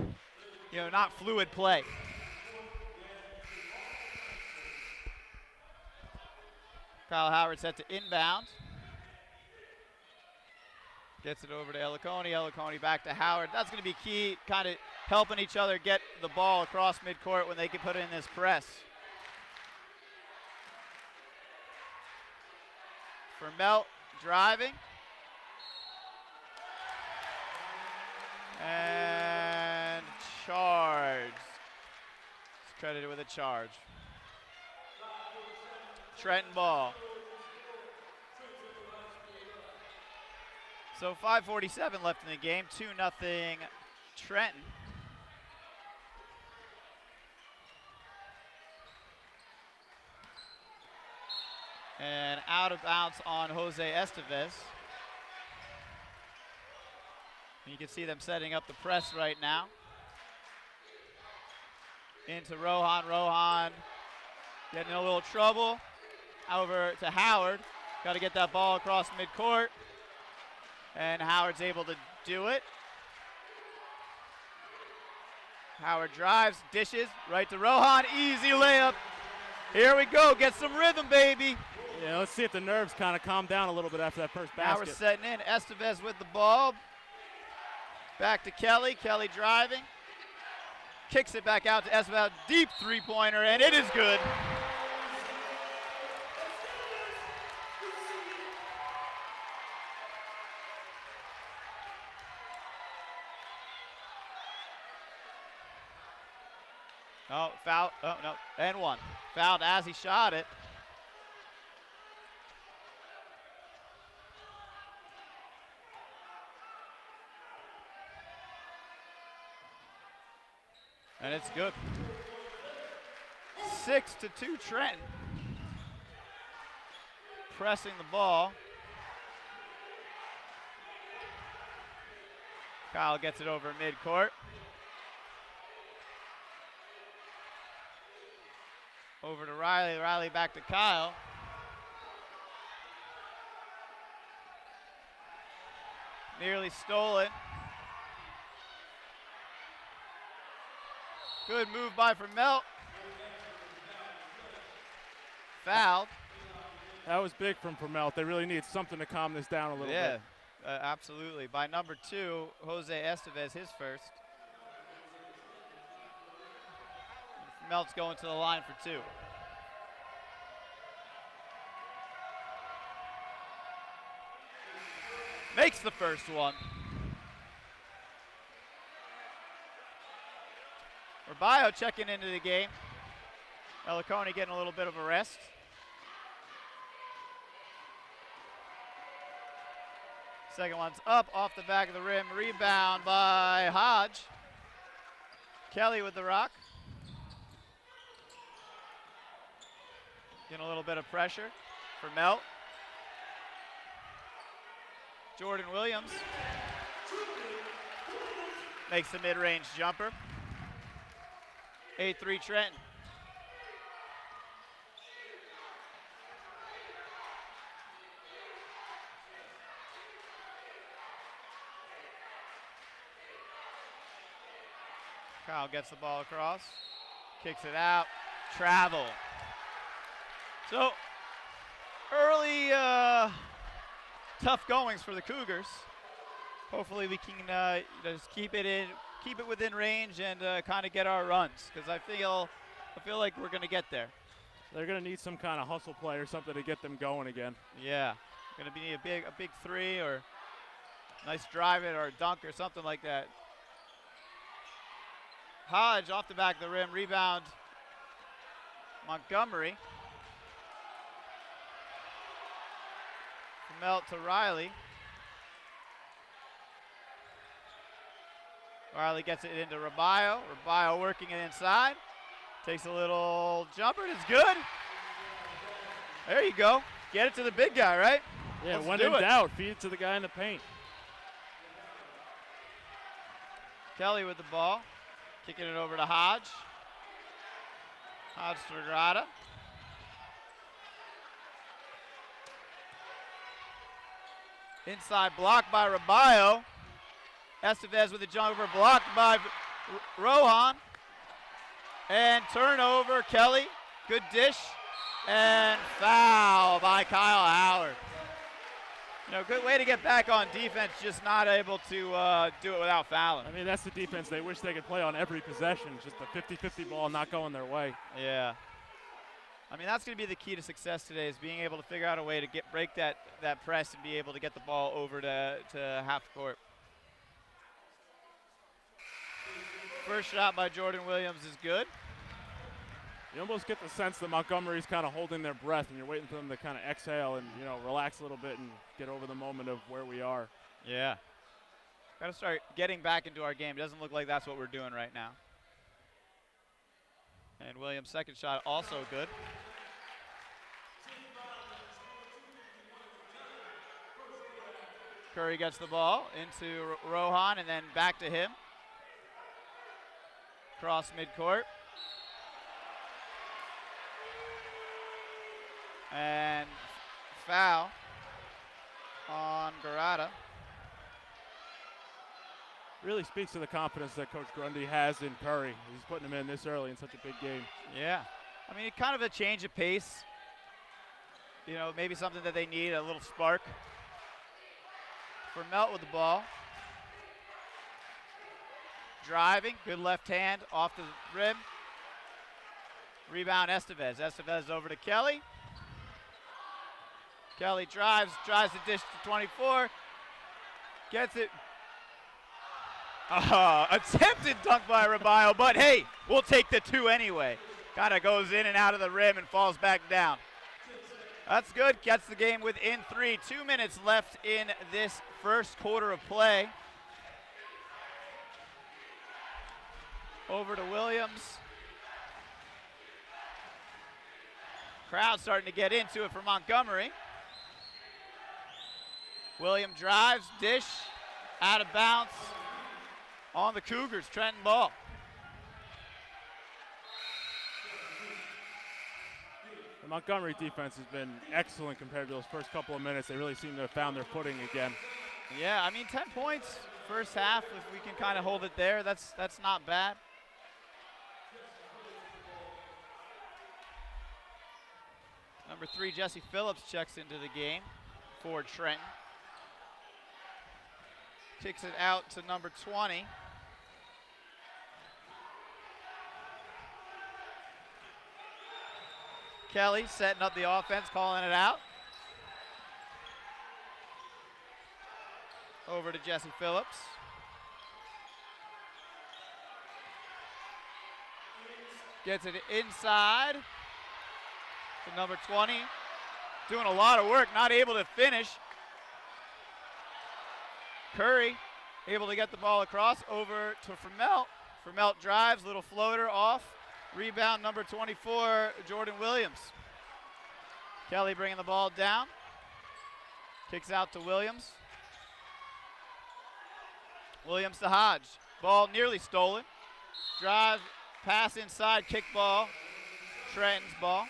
A: fluid play. Kyle Howard set to inbound. Gets it over to Eliconi. Eliconi back to Howard. That's going to be key, kind of helping each other get the ball across midcourt when they can put in this press. Vermelt driving. And charge. It's credited with a charge. Trenton ball. So 5:47 left in the game, 2-0 Trenton. And out of bounds on Jose Estevez. You can see them setting up the press right now. Into Rohan. Rohan getting in a little trouble. Over to Howard. Got to get that ball across midcourt. And Howard's able to do it. Howard drives, dishes, right to Rohan. Easy layup. Here we go. Get some rhythm, baby.
B: Yeah, let's see if the nerves kind of calm down a little bit after that first basket.
A: Now we're setting in. Estevez with the ball. Back to Kelly. Kelly driving. Kicks it back out to Estevez. Deep three-pointer, and it is good. Oh, foul. Oh, no. And one. Fouled as he shot it. And it's good. 6-2 Trenton. Pressing the ball. Kyle gets it over midcourt. Over to Riley. Riley back to Kyle. Nearly stolen. Good move by Vermelt. Fouled.
B: That was big from Vermelt. They really need something to calm this down a little bit.
A: Yeah, absolutely. By number 2, Jose Estevez, his first. Vermelt's going to the line for 2. Makes the first one. Rubio checking into the game. Eliconi getting a little bit of a rest. Second one's up off the back of the rim. Rebound by Hodge. Kelly with the rock. Getting a little bit of pressure for Melt. Jordan Williams makes the mid-range jumper. 8-3 Trenton. Kyle gets the ball across, kicks it out, travel. So early tough goings for the Cougars. Hopefully we can just keep it within range and kind of get our runs, because I feel like we're going to get there.
B: They're going to need some kind of hustle play or something to get them going again.
A: Yeah, going to be a big 3 or Nice drive it or a dunk or something like that. Hodge off the back of the rim, rebound Montgomery. From Melt to Riley. Riley gets it into Ribio. Ribio working it inside. Takes a little jumper, and it's good. There you go. Get it to the big guy, right?
B: Yeah,
A: Let's
B: when
A: do
B: in
A: it.
B: doubt, feed it to the guy in the paint.
A: Kelly with the ball. Kicking it over to Hodge. Hodge to Grada. Inside block by Ribio. Estevez with the jumper blocked by Rohan. And turnover, Kelly. Good dish. And foul by Kyle Howard. You know, good way to get back on defense, just not able to do it without fouling.
B: I mean, that's the defense they wish they could play on every possession, just a 50-50 ball not going their way.
A: Yeah. I mean, that's going to be the key to success today, is being able to figure out a way to break that press and be able to get the ball over to half court. First shot by Jordan Williams is good.
B: You almost get the sense that Montgomery's kind of holding their breath, and you're waiting for them to kind of exhale and, you know, relax a little bit and get over the moment of where we are.
A: Yeah. Got to start getting back into our game. It doesn't look like that's what we're doing right now. And Williams' second shot also good. Curry gets the ball into Rohan and then back to him. Cross midcourt. And foul on Garada.
B: Really speaks to the confidence that Coach Grundy has in Curry. He's putting him in this early in such a big game.
A: Yeah. I mean, kind of a change of pace. You know, maybe something that they need, a little spark. For Melt with the ball. Driving, good left hand off the rim. Rebound Estevez. Estevez over to Kelly. Kelly drives the dish to 24. Gets it. Attempted dunk by Ribio, but hey, we'll take the two anyway. Kind of goes in and out of the rim and falls back down. That's good. Gets the game within 3. 2 minutes left in this first quarter of play. Over to Williams. Crowd starting to get into it for Montgomery. William drives, dish, out of bounds on the Cougars. Trenton ball.
B: The Montgomery defense has been excellent compared to those first couple of minutes. They really seem to have found their footing again.
A: Yeah, I mean, 10 points first half. If we can kind of hold it there, that's not bad. Number 3, Jesse Phillips checks into the game for Trenton. Kicks it out to number 20. Kelly setting up the offense, calling it out. Over to Jesse Phillips. Gets it inside to number 20. Doing a lot of work, not able to finish. Curry able to get the ball across over to Vermelt. Vermelt drives, little floater off. Rebound number 24, Jordan Williams. Kelly bringing the ball down. Kicks out to Williams. Williams to Hodge. Ball nearly stolen. Drive, pass inside, kick ball. Trenton's ball.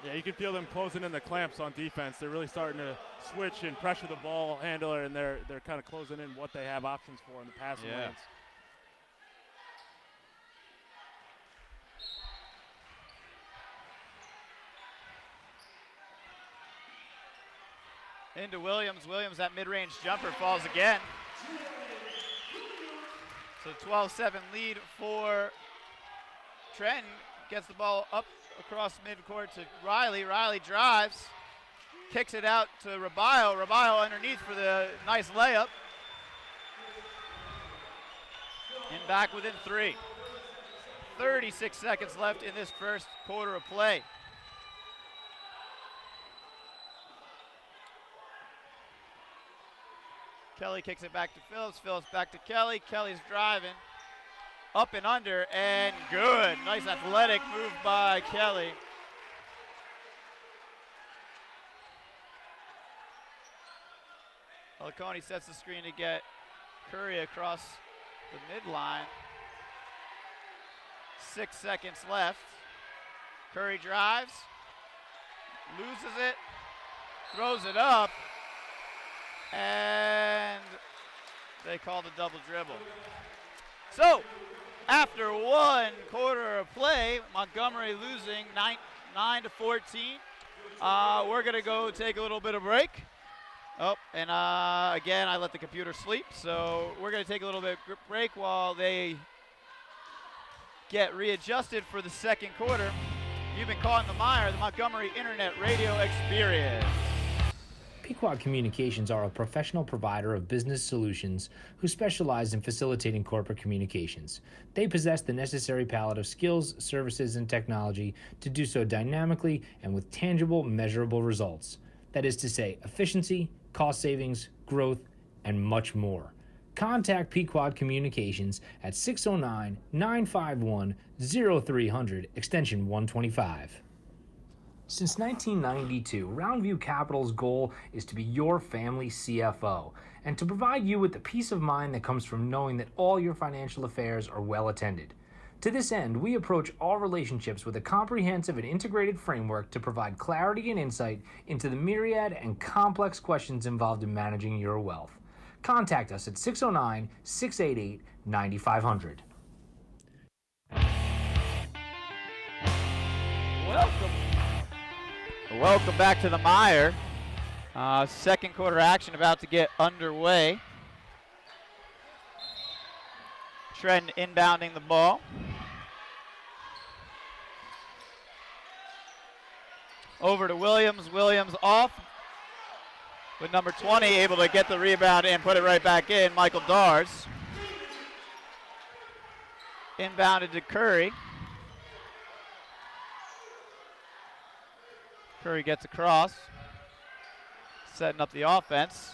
B: Yeah, you can feel them closing in the clamps on defense. They're really starting to switch and pressure the ball handler, and they're kind of closing in what they have options for in the passing lanes.
A: Into Williams. Williams, that mid-range jumper falls again. So 12-7 lead for Trenton. Gets the ball up across midcourt to Riley. Riley drives. kicks it out to Ribio. Ribio underneath for the nice layup. And back within 3. 36 seconds left in this first quarter of play. Kelly kicks it back to Phillips. Phillips back to Kelly. Kelly's driving. Up and under, and good. Nice athletic move by Kelly. Falcone sets the screen to get Curry across the midline. 6 seconds left. Curry drives, loses it, throws it up, and they call the double dribble. So, after 1 quarter of play, Montgomery losing 9-14. We're going to go take a little bit of break. Oh, and again, I let the computer sleep, so we're going to take a little bit of break while they get readjusted for the second quarter. You've been caught in the mire, the Montgomery Internet Radio Experience.
C: Pequot Communications are a professional provider of business solutions who specialize in facilitating corporate communications. They possess the necessary palette of skills, services, and technology to do so dynamically and with tangible, measurable results. That is to say, efficiency, cost savings, growth, and much more. Contact Pequot Communications at 609-951-0300, extension 125. Since 1992, Roundview Capital's goal is to be your family CFO and to provide you with the peace of mind that comes from knowing that all your financial affairs are well attended. To this end, we approach all relationships with a comprehensive and integrated framework to provide clarity and insight into the myriad and complex questions involved in managing your wealth. Contact us at 609-688-9500.
A: Welcome back to the mire. Second quarter action about to get underway. Trenton inbounding the ball. Over to Williams. Williams off. With number 20 able to get the rebound and put it right back in, Michael Dars. Inbounded to Curry. Curry gets across. Setting up the offense.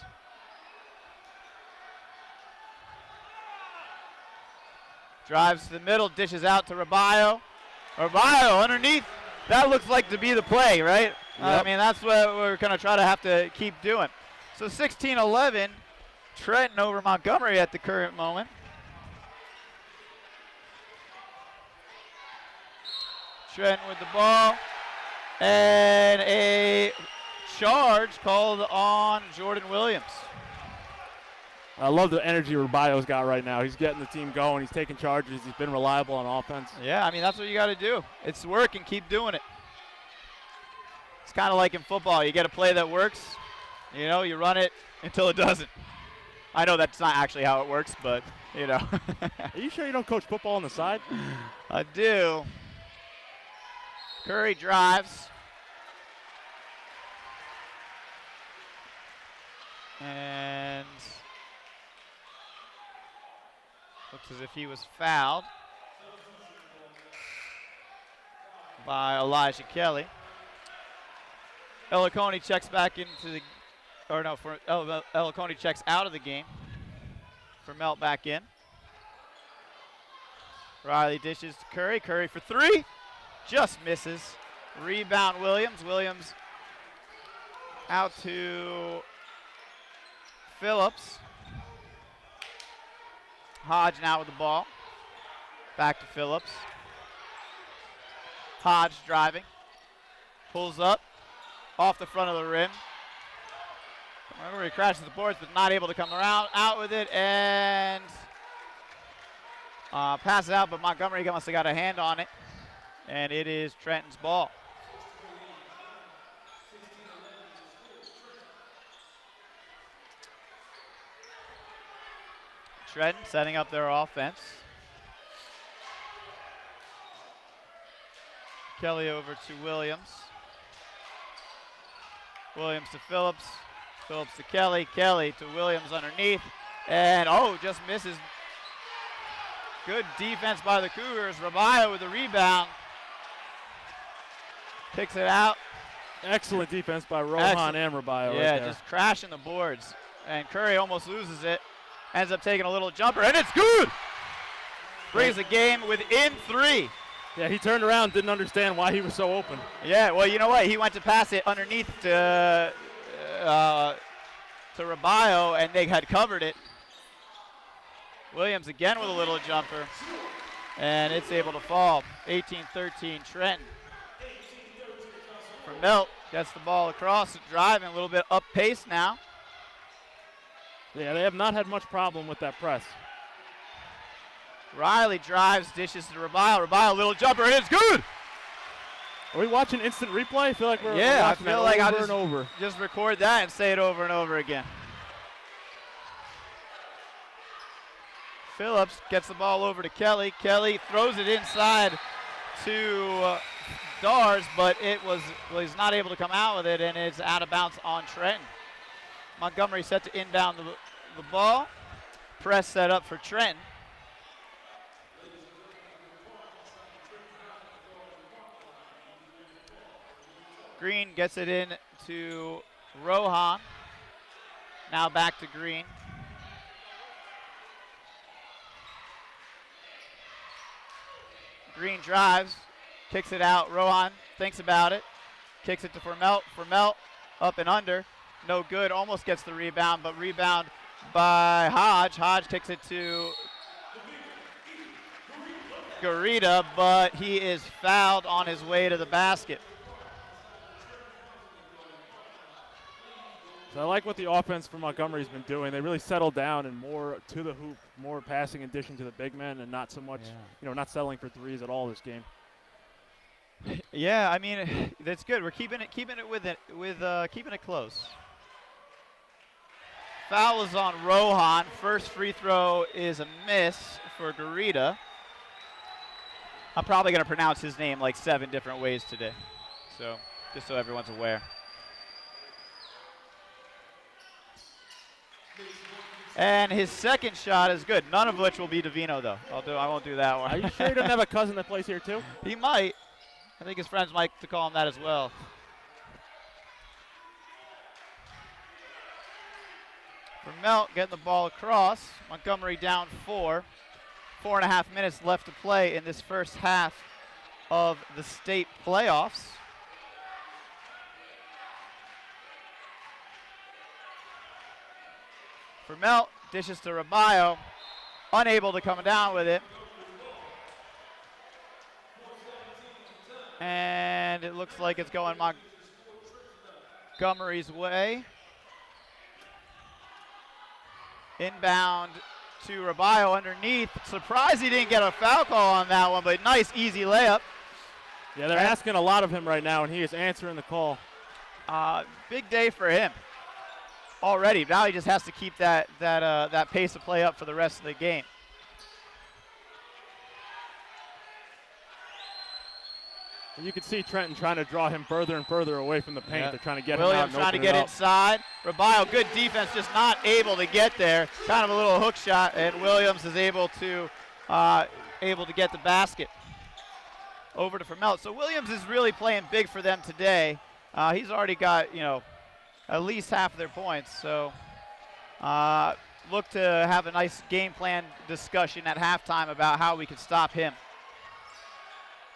A: Drives to the middle, dishes out to Ribio. Ribio underneath. That looks like to be the play, right?
B: Yep.
A: I mean, that's what we're going to try to have to keep doing. So 16-11, Trenton over Montgomery at the current moment. Trenton with the ball. And a charge called on Jordan Williams.
B: I love the energy Rubio's got right now. He's getting the team going. He's taking charges. He's been reliable on offense.
A: Yeah, I mean, that's what you got to do. It's working. Keep doing it. It's kind of like in football. You get a play that works. You know, you run it until it doesn't. I know that's not actually how it works, but, you know.
B: Are you sure you don't coach football on the side?
A: I do. Curry drives. And looks as if he was fouled by Elijah Kelly. Ellicone checks back into the, or no, for Ellicone checks out of the game. For Melt back in. Riley dishes to Curry. Curry for 3. Just misses. Rebound Williams. Williams out to Phillips. Hodge now with the ball. Back to Phillips. Hodge driving. Pulls up. Off the front of the rim. Remember, he crashes the boards, but not able to come around. Out with it and pass it out, but Montgomery must have got a hand on it. And it is Trenton's ball. Trenton setting up their offense. Kelly over to Williams. Williams to Phillips. Phillips to Kelly. Kelly to Williams underneath. And, just misses. Good defense by the Cougars. Rabayo with the rebound. Kicks it out.
B: Excellent defense by Rohan and Rabayo.
A: Yeah,
B: right there.
A: just crashing the boards. And Curry almost loses it. Ends up taking a little jumper, and it's good! Brings the game within 3.
B: Yeah, he turned around, didn't understand why he was so open.
A: Yeah, well, you know what? He went to pass it underneath to Rabayo, and they had covered it. Williams again with a little jumper, and it's able to fall. 18-13 Trenton. Vermelt gets the ball across, driving a little bit up pace now.
B: Yeah, they have not had much problem with that press.
A: Riley drives, dishes to Rabayo. Rabayo, little jumper, and it's good!
B: Are we watching instant replay? I feel like we're
A: I
B: watching
A: feel
B: that
A: like
B: over
A: I'll
B: and over.
A: just record that and say it over and over again. Phillips gets the ball over to Kelly. Kelly throws it inside to Dars, but he's not able to come out with it, and it's out of bounds on Trenton. Montgomery set to inbound the ball. Press set up for Trenton. Green gets it in to Rohan. Now back to Green. Green drives, kicks it out. Rohan thinks about it, kicks it to Vermelt. Vermelt up and under, no good. Almost gets the rebound, but rebound by Hodge. Hodge kicks it to Garita, but he is fouled on his way to the basket.
B: So I like what the offense for Montgomery's been doing. They really settled down and more to the hoop, more passing and dishing to the big men, and not so much, not settling for threes at all this game.
A: Yeah, I mean, that's good. We're keeping it close. Foul is on Rohan. First free throw is a miss for Garita. I'm probably going to pronounce his name like 7 different ways today, so just so everyone's aware. And his second shot is good. None of which will be Davino, though. I won't do that one.
B: Are you sure he doesn't have a cousin that plays here too?
A: He might. I think his friends might to call him that as well. Vermelt getting the ball across. Montgomery down 4. 4.5 minutes left to play in this first half of the state playoffs. Vermelt dishes to Rabayo, unable to come down with it. And it looks like it's going Montgomery's way. Inbound to Rabayo underneath. Surprised he didn't get a foul call on that one, but nice, easy layup.
B: Yeah, they're asking a lot of him right now, and he is answering the call.
A: Big day for him. Already, now he just has to keep that pace of play up for the rest of the game.
B: And you can see Trenton trying to draw him further and further away from the paint. They're trying to get
A: Williams
B: him out and
A: trying to
B: open
A: get
B: it up.
A: inside. Rabayo, good defense, just not able to get there. Kind of a little hook shot, and Williams is able to get the basket. Over to Vermelt. So Williams is really playing big for them today. He's already got, at least half of their points. So look to have a nice game plan discussion at halftime about how we can stop him.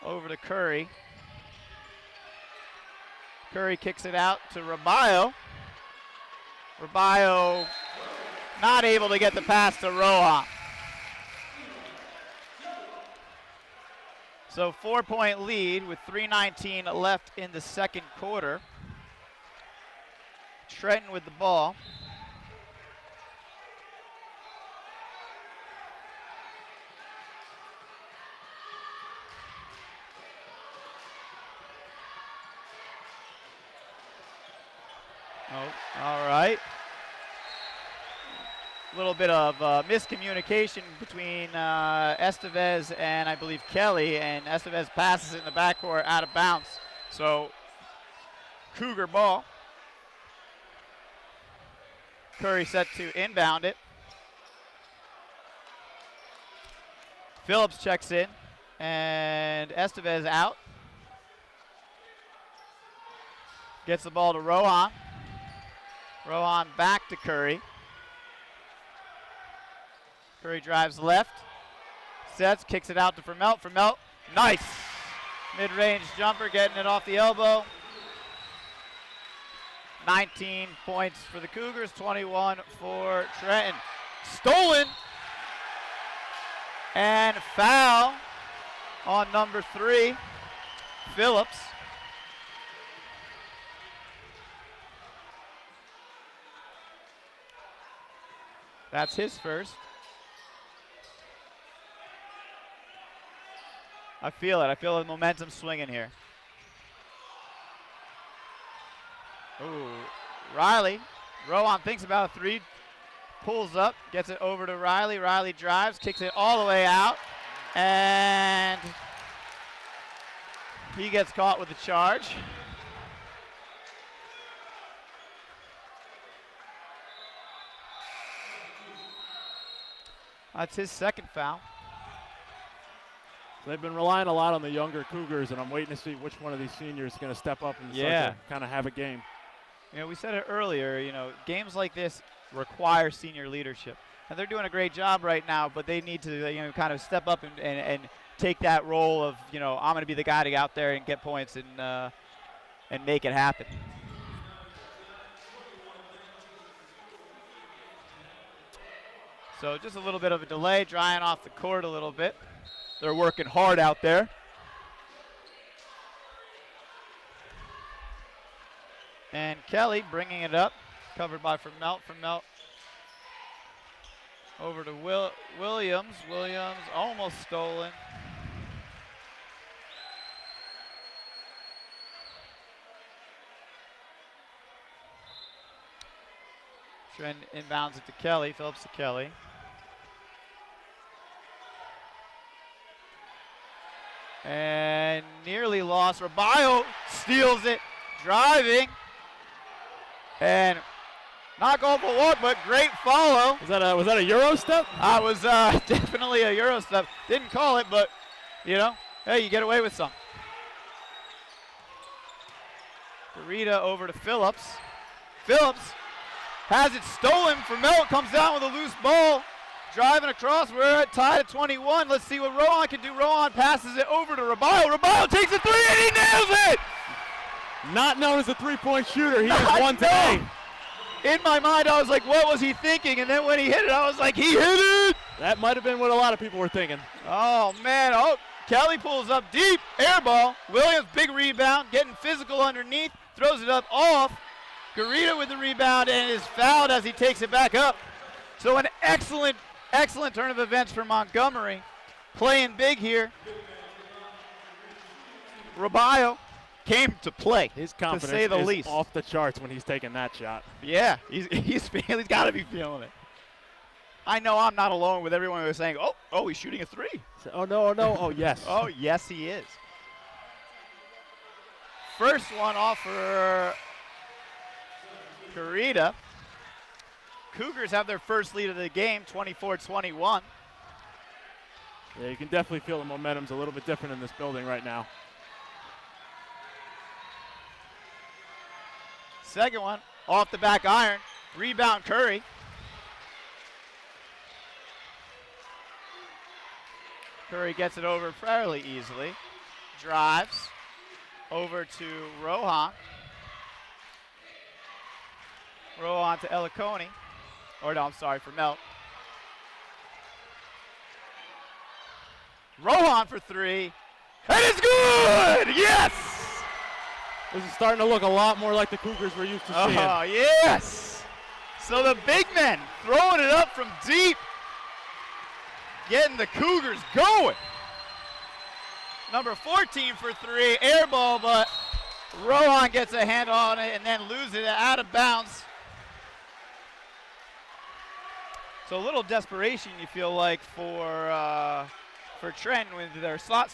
A: Over to Curry. Curry kicks it out to Rabayo. Rabayo not able to get the pass to Rohan. So 4-point lead with 3:19 left in the second quarter. Trenton with the ball. Oh, all right. A little bit of miscommunication between Estevez and I believe Kelly, and Estevez passes it in the backcourt out of bounds. So Cougar ball. Curry set to inbound it. Phillips checks in, and Estevez out. Gets the ball to Rohan. Rohan back to Curry. Curry drives left. Sets, kicks it out to Vermelt. Vermelt, nice. Mid-range jumper, getting it off the elbow. 19 points for the Cougars, 21 for Trenton. Stolen. And foul on number 3, Phillips. That's his first. I feel it. I feel the momentum swinging here. Ooh, Riley. Rowan thinks about a 3. Pulls up, gets it over to Riley. Riley drives, kicks it all the way out. And he gets caught with the charge. That's his second foul.
B: They've been relying a lot on the younger Cougars, and I'm waiting to see which one of these seniors is going to step up and start to kind of have a game.
A: You know, we said it earlier, games like this require senior leadership. And they're doing a great job right now, but they need to, kind of step up and take that role of, I'm going to be the guy to go out there and get points and make it happen. So just a little bit of a delay, drying off the court a little bit. They're working hard out there. And Kelly bringing it up, covered by Vermelt. Vermelt over to Williams. Williams almost stolen. Trent inbounds it to Kelly. Phillips to Kelly. And nearly lost. Rabayo steals it, driving. And not going for walk, but great follow.
B: Was that a Euro step?
A: Was definitely a Euro step. Didn't call it, but, hey, you get away with some. Rita over to Phillips. Phillips has it stolen. Vermelt comes down with a loose ball. Driving across, we're tied at 21. Let's see what Rohan can do. Rohan passes it over to Rabayo. Rabayo takes a 3 and he nails it!
B: Not known as a three-point shooter, he is one today.
A: In my mind, I was like, what was he thinking? And then when he hit it, I was like, he hit it!
B: That might have been what a lot of people were thinking.
A: Oh, man. Oh, Kelly pulls up deep. Air ball. Williams, big rebound, getting physical underneath. Throws it up off. Garita with the rebound and is fouled as he takes it back up. So an excellent turn of events for Montgomery. Playing big here. Rabayo came to play.
B: His confidence
A: to say the
B: is
A: least.
B: Off the charts when he's taking that shot.
A: Yeah, he's got to be feeling it. I know I'm not alone with everyone who's saying, oh, he's shooting a 3.
B: Oh, no, oh, yes.
A: Oh, yes, he is. First one off for Garita. Cougars have their first lead of the game, 24-21.
B: Yeah, you can definitely feel the momentum's a little bit different in this building right now.
A: Second one, off the back iron. Rebound Curry. Curry gets it over fairly easily. Drives over to Rohan. Rohan to Eliconi. Or no, I'm sorry, for Melt. Rohan for 3. And it's good! Yes!
B: This is starting to look a lot more like the Cougars we're used to seeing.
A: Oh, yes! So the big men throwing it up from deep. Getting the Cougars going. Number 14 for 3. Air ball, but Rohan gets a hand on it and then loses it out of bounds. So a little desperation, you feel like, for Trenton with their shot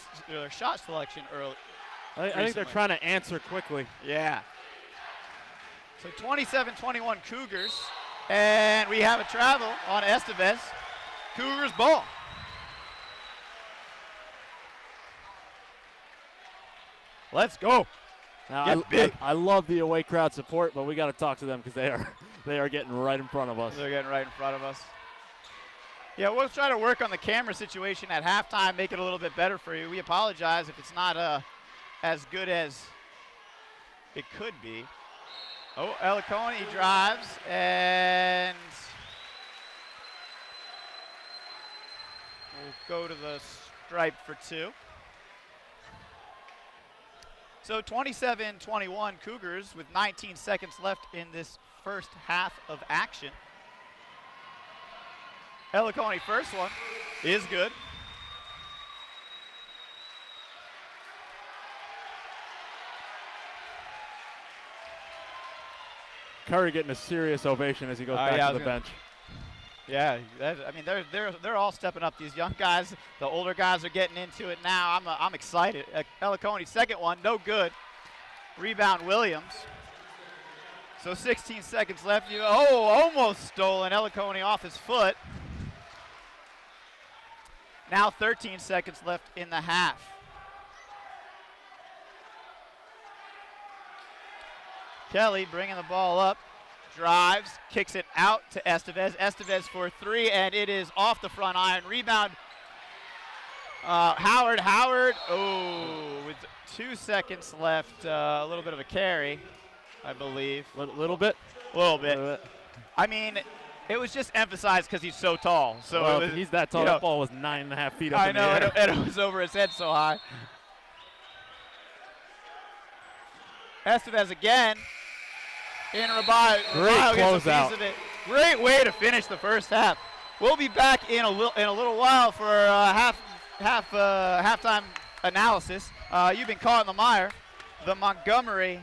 A: selection early.
B: I think they're trying to answer quickly.
A: Yeah. So 27-21 Cougars. And we have a travel on Estevez. Cougars ball. Let's go.
B: Now,
A: big.
B: I love the away crowd support, but we got to talk to them because they are getting right in front of us.
A: They're getting right in front of us. Yeah, we'll try to work on the camera situation at halftime, make it a little bit better for you. We apologize if it's not as good as it could be. Oh, Elicone drives and we'll go to the stripe for two. So 27-21 Cougars with 19 seconds left in this first half of action. Elicone first one is good.
B: Curry getting a serious ovation as he goes back to the bench.
A: Yeah, I mean they're all stepping up. These young guys, the older guys are getting into it now. I'm excited. Elicone second one, no good. Rebound Williams. So 16 seconds left. Almost stolen. Elicone off his foot. Now 13 seconds left in the half. Kelly bringing the ball up, drives, kicks it out to Estevez. Estevez for three, and it is off the front iron. Rebound, Howard, with 2 seconds left, a little bit of a carry, I believe.
B: Little bit?
A: Little bit. I mean, it was just emphasized because he's so tall. So
B: well, if he's that tall, that ball was 9.5 feet up in the air.
A: I know, and it was over his head so high. Estevez again. In Rabai.
B: Great closeout.
A: Great way to finish the first half. We'll be back in a little while for halftime analysis. You've been caught in the mire. The Montgomery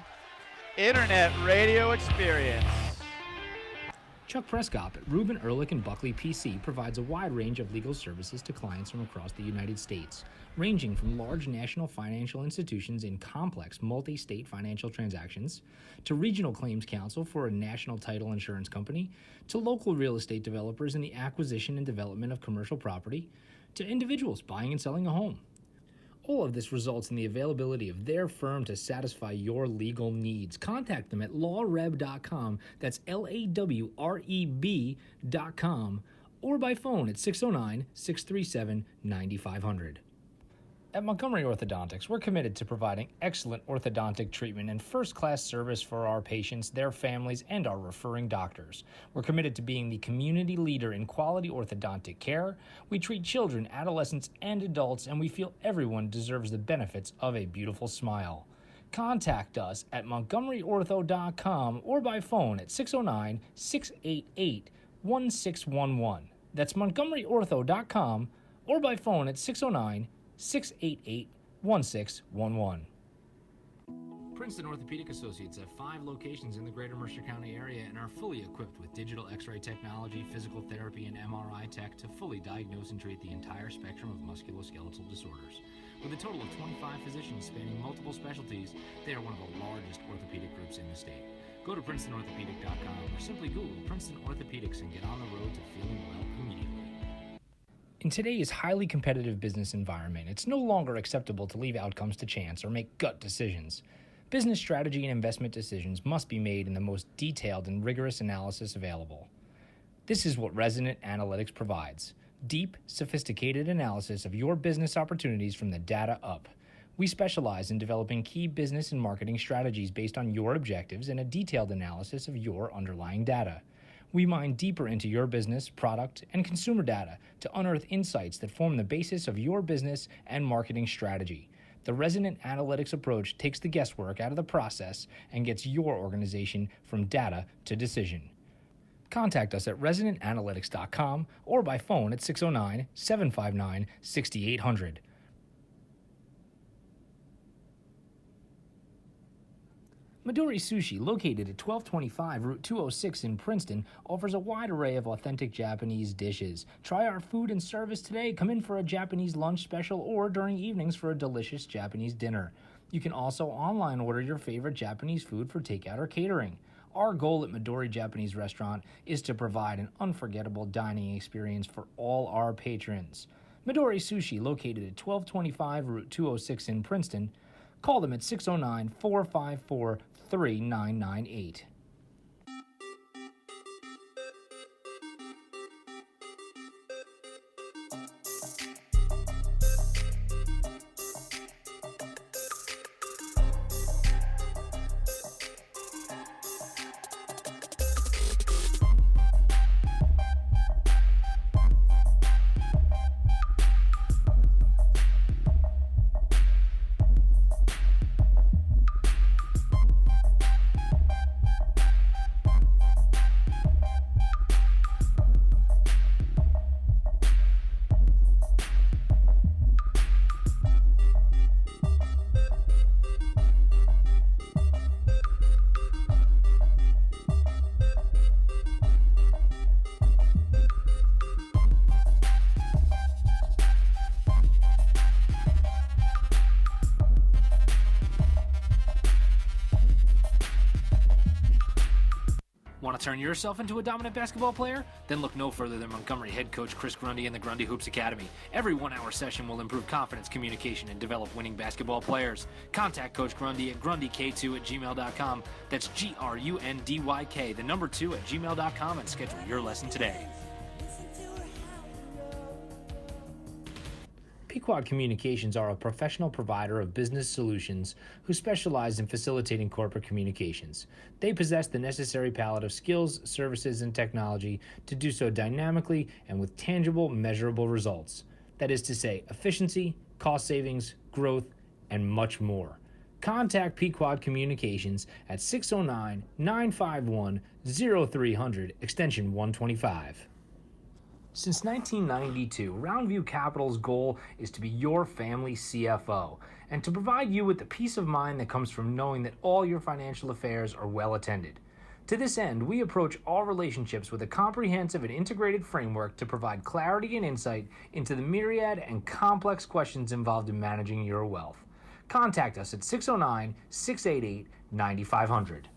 A: Internet Radio Experience.
C: Chuck Prescott at Reuben Ehrlich and Buckley PC provides a wide range of legal services to clients from across the United States, ranging from large national financial institutions in complex multi-state financial transactions, to regional claims counsel for a national title insurance company, to local real estate developers in the acquisition and development of commercial property, to individuals buying and selling a home. All of this results in the availability of their firm to satisfy your legal needs. Contact them at lawreb.com, that's LAWREB.com, or by phone at 609-637-9500. At Montgomery Orthodontics, we're committed to providing excellent orthodontic treatment and first-class service for our patients, their families, and our referring doctors. We're committed to being the community leader in quality orthodontic care. We treat children, adolescents, and adults, and we feel everyone deserves the benefits of a beautiful smile. Contact us at montgomeryortho.com or by phone at 609-688-1611. That's montgomeryortho.com or by phone at 609-688-1611. Princeton Orthopedic Associates have 5 locations in the greater Mercer County area and are fully equipped with digital x-ray technology, physical therapy, and MRI tech to fully diagnose and treat the entire spectrum of musculoskeletal disorders. With a total of 25 physicians spanning multiple specialties, they are one of the largest orthopedic groups in the state. Go to PrincetonOrthopedic.com or simply Google Princeton Orthopedics and get on the road to feeling well immediately. In today's highly competitive business environment, it's no longer acceptable to leave outcomes to chance or make gut decisions. Business strategy and investment decisions must be made in the most detailed and rigorous analysis available. This is what Resonant Analytics provides: deep, sophisticated analysis of your business opportunities from the data up. We specialize in developing key business and marketing strategies based on your objectives and a detailed analysis of your underlying data. We mine deeper into your business, product, and consumer data to unearth insights that form the basis of your business and marketing strategy. The Resonant Analytics approach takes the guesswork out of the process and gets your organization from data to decision. Contact us at resonantanalytics.com or by phone at 609-759-6800. Midori Sushi, located at 1225 Route 206 in Princeton, offers a wide array of authentic Japanese dishes. Try our food and service today. Come in for a Japanese lunch special or during evenings for a delicious Japanese dinner. You can also online order your favorite Japanese food for takeout or catering. Our goal at Midori Japanese Restaurant is to provide an unforgettable dining experience for all our patrons. Midori Sushi, located at 1225 Route 206 in Princeton. Call them at 609-454-3998. Want to turn yourself into a dominant basketball player? Then look no further than Montgomery head coach Chris Grundy and the Grundy Hoops Academy. Every 1-hour session will improve confidence, communication, and develop winning basketball players. Contact Coach Grundy at grundyk2@gmail.com. That's GRUNDYK, the number 2 at gmail.com, and schedule your lesson today. Pequod Communications are a professional provider of business solutions who specialize in facilitating corporate communications. They possess the necessary palette of skills, services, and technology to do so dynamically and with tangible, measurable results. That is to say, efficiency, cost savings, growth, and much more. Contact Pequod Communications at 609-951-0300, extension 125. Since 1992, Roundview Capital's goal is to be your family CFO and to provide you with the peace of mind that comes from knowing that all your financial affairs are well attended. To this end, we approach all relationships with a comprehensive and integrated framework to provide clarity and insight into the myriad and complex questions involved in managing your wealth. Contact us at 609-688-9500.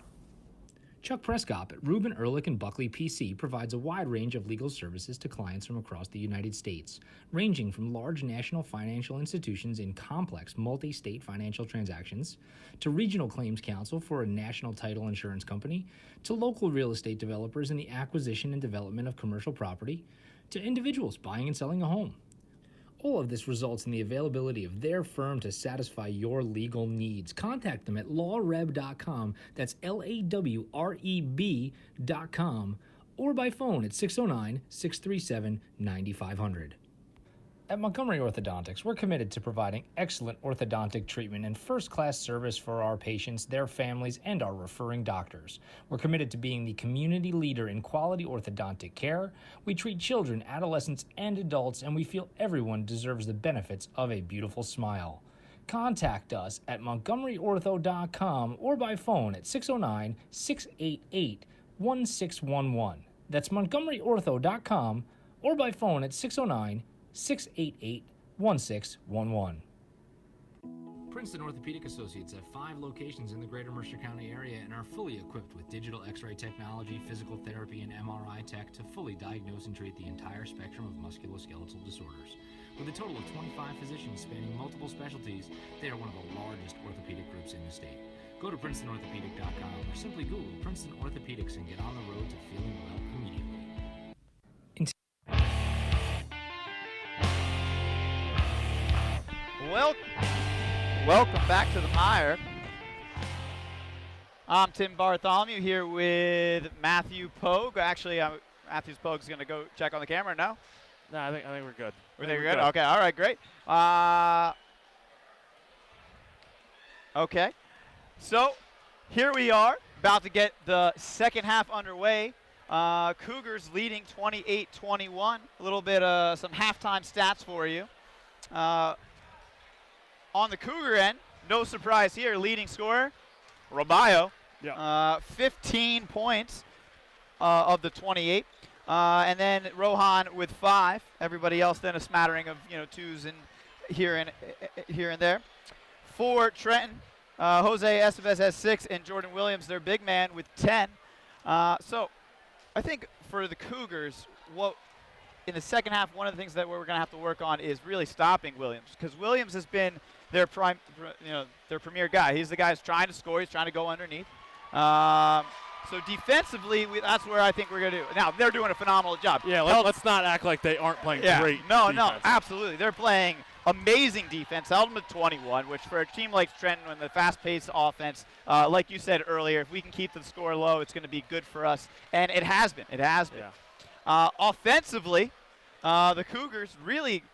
C: Chuck Prescott at Rubin, Ehrlich, and Buckley PC provides a wide range of legal services to clients from across the United States, ranging from large national financial institutions in complex multi-state financial transactions, to regional claims counsel for a national title insurance company, to local real estate developers in the acquisition and development of commercial property, to individuals buying and selling a home. All of this results in the availability of their firm to satisfy your legal needs. Contact them at lawreb.com, that's LAWREB.com, or by phone at 609-637-9500. At Montgomery Orthodontics, we're committed to providing excellent orthodontic treatment and first-class service for our patients, their families, and our referring doctors. We're committed to being the community leader in quality orthodontic care. We treat children, adolescents, and adults, and we feel everyone deserves the benefits of a beautiful smile. Contact us at montgomeryortho.com or by phone at 609-688-1611. That's montgomeryortho.com or by phone at 609-688-1611. Princeton Orthopedic Associates have 5 locations in the greater Mercer County area and are fully equipped with digital x-ray technology, physical therapy, and MRI tech to fully diagnose and treat the entire spectrum of musculoskeletal disorders. With a total of 25 physicians spanning multiple specialties, they are one of the largest orthopedic groups in the state. Go to PrincetonOrthopedic.com or simply Google Princeton Orthopedics and get on the road to feeling well immediately.
A: Welcome back to the Mire. I'm Tim Bartholomew here with Matthew Pogue. Actually, Matthew Pogue's going to go check on the camera. No?
B: No, I think we're good.
A: We think we're good? Okay, all right, great. Okay, so here we are, about to get the second half underway. Cougars leading 28-21. A little bit of some halftime stats for you. On the Cougar end, no surprise here, leading scorer, Robayo.
B: Yeah.
A: 15 points of the 28. And then Rohan with 5. Everybody else then a smattering of, twos and here and there. For Trenton, Jose Estevez has 6, and Jordan Williams, their big man, with 10. So I think for the Cougars, what in the second half, one of the things that we're going to have to work on is really stopping Williams, because Williams has been their their premier guy. He's the guy who's trying to score. He's trying to go underneath. So defensively, that's where I think we're going to do. Now, they're doing a phenomenal job.
B: Yeah, let's not act like they aren't playing great
A: No,
B: defense.
A: absolutely. They're playing amazing defense. Held them at 21, which for a team like Trenton, when the fast-paced offense, like you said earlier, if we can keep the score low, it's going to be good for us. And it has been. It has been. Offensively, the Cougars really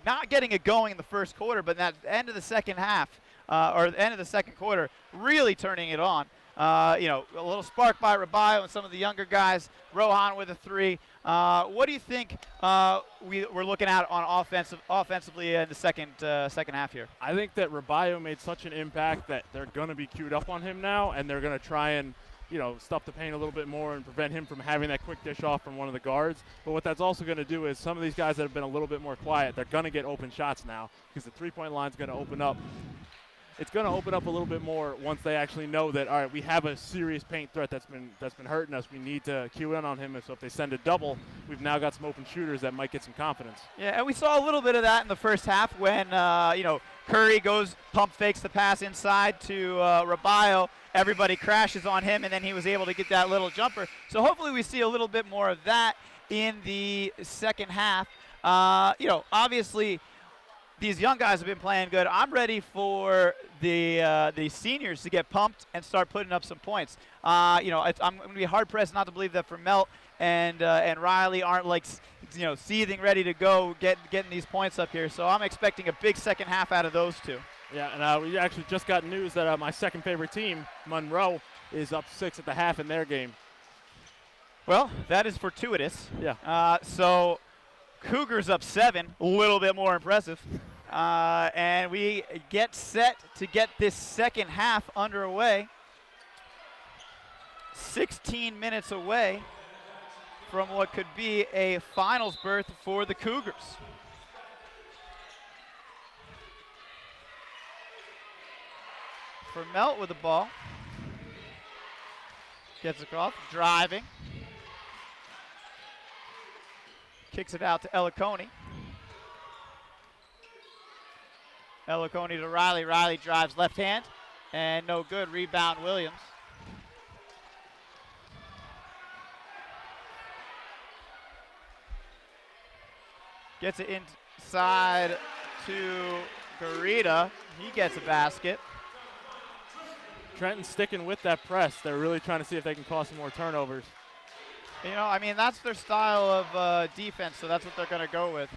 A: not getting it going in the first quarter, but at the end of the second half, or the end of the second quarter, really turning it on. A little spark by Rivera and some of the younger guys. Rohan with a 3. What do you think we're looking at on offensively in the second half here?
B: I think that Rivera made such an impact that they're going to be queued up on him now, and they're going to try and stuff the paint a little bit more and prevent him from having that quick dish off from one of the guards. But what that's also going to do is some of these guys that have been a little bit more quiet, they're going to get open shots now because the three-point line is going to open up. It's going to open up a little bit more once they actually know that, all right, we have a serious paint threat that's been hurting us. We need to cue in on him. And so if they send a double, we've now got some open shooters that might get some confidence.
A: Yeah, and we saw a little bit of that in the first half when, Curry pump fakes the pass inside to Rivera. Everybody crashes on him, and then he was able to get that little jumper. So hopefully we see a little bit more of that in the second half. Obviously, these young guys have been playing good. I'm ready for the seniors to get pumped and start putting up some points. I'm going to be hard pressed not to believe that Vermelt and Riley aren't seething, ready to go, getting these points up here. So I'm expecting a big second half out of those two.
B: Yeah, and we actually just got news that my second favorite team, Monroe, is up 6 at the half in their game.
A: Well, that is fortuitous.
B: Yeah.
A: So Cougars up 7, a little bit more impressive. And we get set to get this second half underway. 16 minutes away from what could be a finals berth for the Cougars. Vermelt with the ball. Gets across, driving. Kicks it out to Eliconi. Eliconi to Riley. Riley drives left hand, and no good. Rebound Williams. Gets it inside to Garita. He gets a basket.
B: Trenton sticking with that press. They're really trying to see if they can cause some more turnovers.
A: That's their style of defense, so that's what they're going to go with.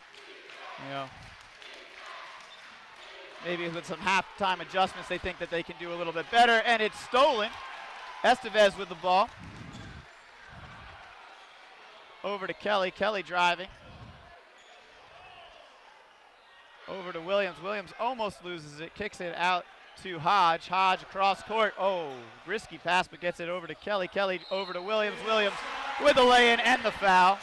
A: Maybe with some halftime adjustments, they think that they can do a little bit better, and it's stolen. Estevez with the ball. Over to Kelly. Kelly driving. Over to Williams. Williams almost loses it. Kicks it out to Hodge. Hodge across court. Oh, risky pass, but gets it over to Kelly. Kelly over to Williams. Williams with the lay-in and the foul.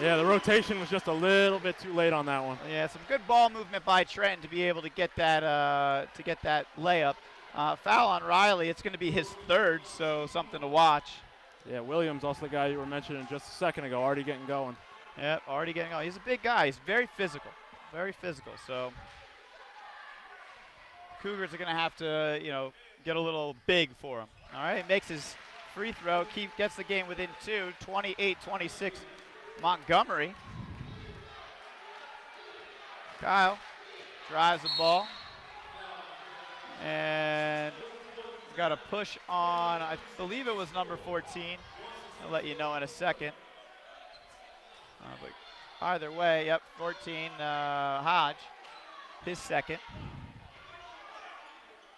B: Yeah, the rotation was just a little bit too late on that one.
A: Yeah, some good ball movement by Trenton to be able to get that layup. Foul on Riley. It's going to be his third, so something to watch.
B: Yeah, Williams, also the guy you were mentioning just a second ago, already getting going.
A: Yep, already getting going. He's a big guy. He's very physical. Very physical. So Cougars are going to have to, get a little big for him. All right, makes his free throw. Gets the game within 2, 28-26. Montgomery. Kyle drives the ball. And got a push on, I believe it was number 14. I'll let you know in a second. But either way, yep, 14, Hodge, his second.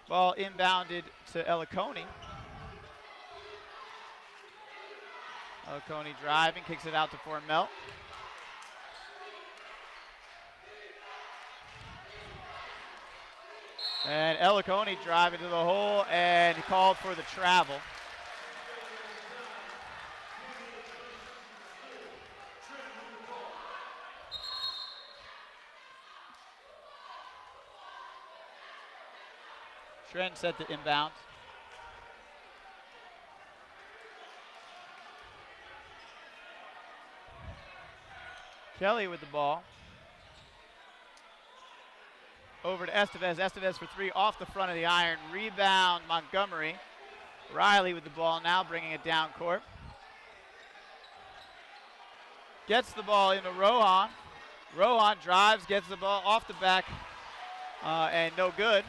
A: Ball inbounded to Eliconi. Eliconi driving, kicks it out to Vermelt. And Eliconi driving to the hole, and he called for the travel. Trent set the inbound. Kelly with the ball. Over to Estevez. Estevez for three off the front of the iron. Rebound, Montgomery. Riley with the ball now, bringing it down court. Gets the ball into Rohan. Rohan drives, gets the ball off the back, and no good.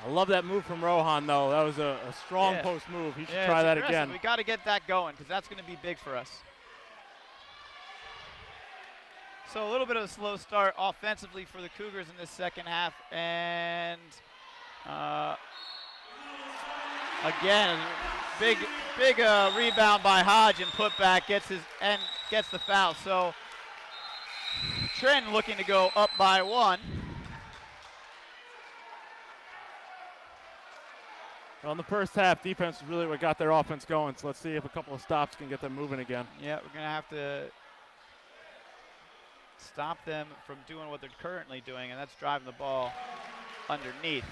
B: I love that move from Rohan, though. That was a strong post move. He should try that again.
A: We got to get that going because that's going to be big for us. So a little bit of a slow start offensively for the Cougars in this second half, and again, big rebound by Hodge and putback gets the foul. So Trenton looking to go up by one.
B: Well, in the first half, defense is really what got their offense going. So let's see if a couple of stops can get them moving again.
A: Yeah, we're going to have to stop them from doing what they're currently doing, and that's driving the ball underneath.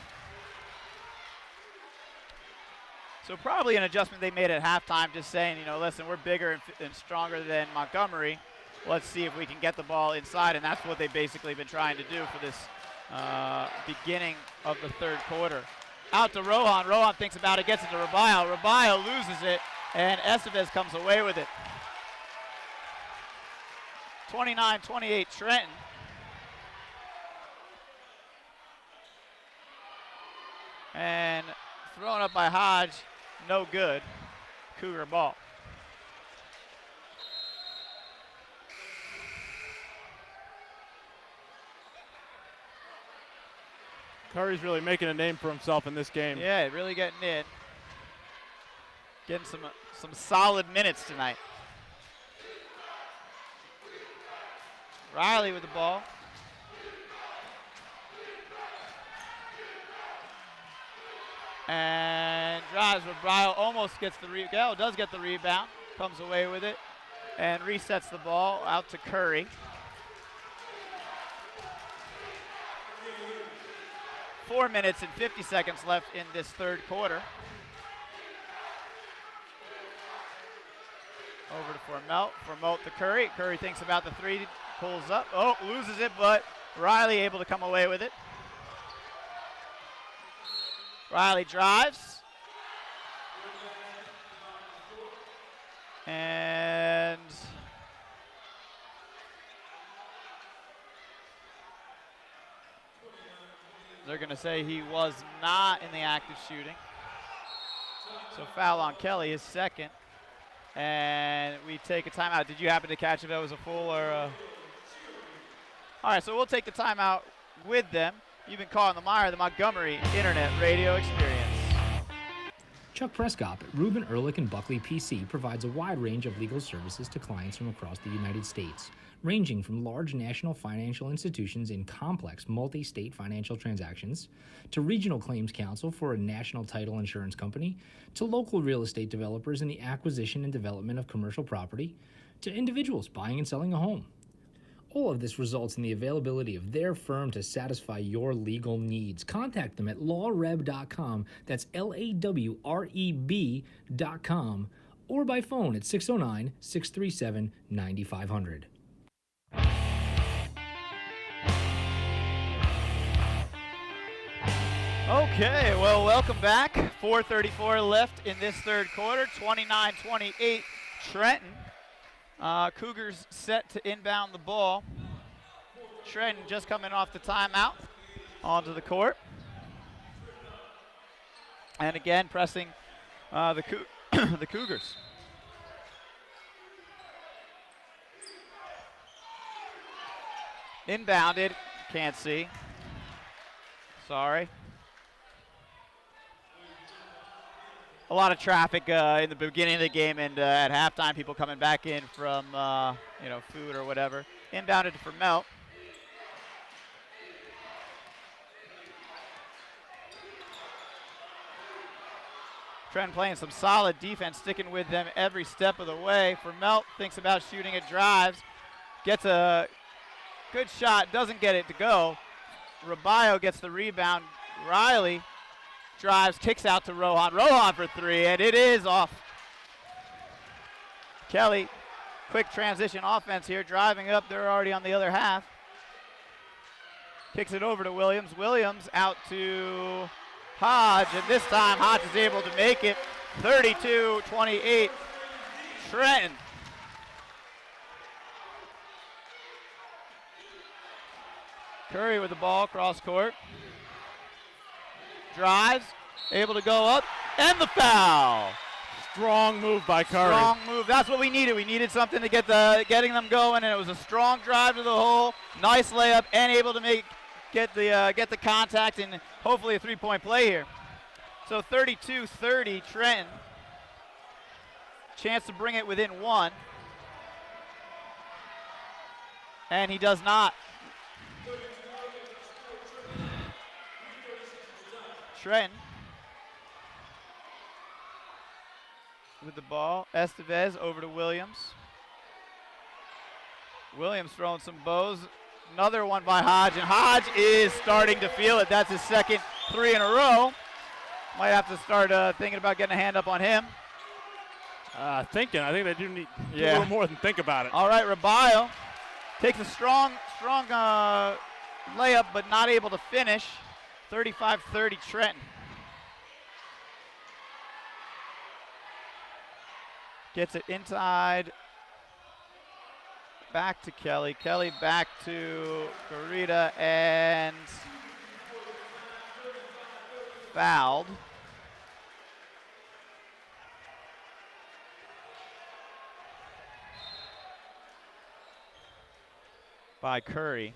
A: So probably an adjustment they made at halftime, just saying, listen, we're bigger and stronger than Montgomery. Let's see if we can get the ball inside, and that's what they've basically been trying to do for this beginning of the third quarter. Out to Rohan. Rohan thinks about it, gets it to Rivera. Rivera loses it, and Estevez comes away with it. 29-28 Trenton. And thrown up by Hodge, no good. Cougar ball.
B: Curry's really making a name for himself in this game.
A: Yeah, really getting in. Getting some solid minutes tonight. Riley with the ball. And drives. Rivera almost gets the rebound. Does get the rebound. Comes away with it. And resets the ball out to Curry. 4 minutes and 50 seconds left in this third quarter. Over to Formelt. Formelt to Curry. Curry thinks about the three. Pulls up. Oh, loses it, but Riley able to come away with it. Riley drives. And they're going to say he was not in the act of shooting. So foul on Kelly, his second. And we take a timeout. Did you happen to catch if that was a full or a... All right, so we'll take the timeout with them. You've been caught in the mire, the Montgomery Internet Radio Experience.
C: Chuck Prescott at Reuben Ehrlich and Buckley PC provides a wide range of legal services to clients from across the United States, ranging from large national financial institutions in complex multi-state financial transactions, to regional claims counsel for a national title insurance company, to local real estate developers in the acquisition and development of commercial property, to individuals buying and selling a home. All of this results in the availability of their firm to satisfy your legal needs. Contact them at lawreb.com, that's LAWREB.com, or by phone at 609-637-9500.
A: Okay, well, welcome back. 4:34 left in this third quarter, 29-28 Trenton. Cougars set to inbound the ball. Trenton just coming off the timeout onto the court. And again, pressing the Cougars. Inbounded, can't see. Sorry. A lot of traffic in the beginning of the game, and at halftime, people coming back in from food or whatever. Inbounded for Melt. Trenton playing some solid defense, sticking with them every step of the way. For Melt, thinks about shooting it, drives, gets a good shot, doesn't get it to go. Rubio gets the rebound. Riley drives, kicks out to Rohan. Rohan for three, and it is off. Kelly quick transition offense here, driving up. They're already on the other half. Kicks it over to Williams. Williams out to Hodge, and this time Hodge is able to make it. 32-28, Trenton. Curry with the ball, cross court. Drives, able to go up, and the foul.
B: Strong move by Curry.
A: Strong move. That's what we needed. We needed something to getting them going, and it was a strong drive to the hole. Nice layup, and able to get the contact, and hopefully a three-point play here. So 32-30, Trenton. Chance to bring it within one, and he does not. Trenton with the ball. Estevez over to Williams. Williams throwing some bows. Another one by Hodge, and Hodge is starting to feel it. That's his second three in a row. Might have to start thinking about getting a hand up on him.
B: I think they do need a little more than think about it.
A: All right, Rivera takes a strong layup, but not able to finish. 35-30 Trenton. Gets it inside. Back to Kelly. Kelly back to Garita, and fouled. By Curry.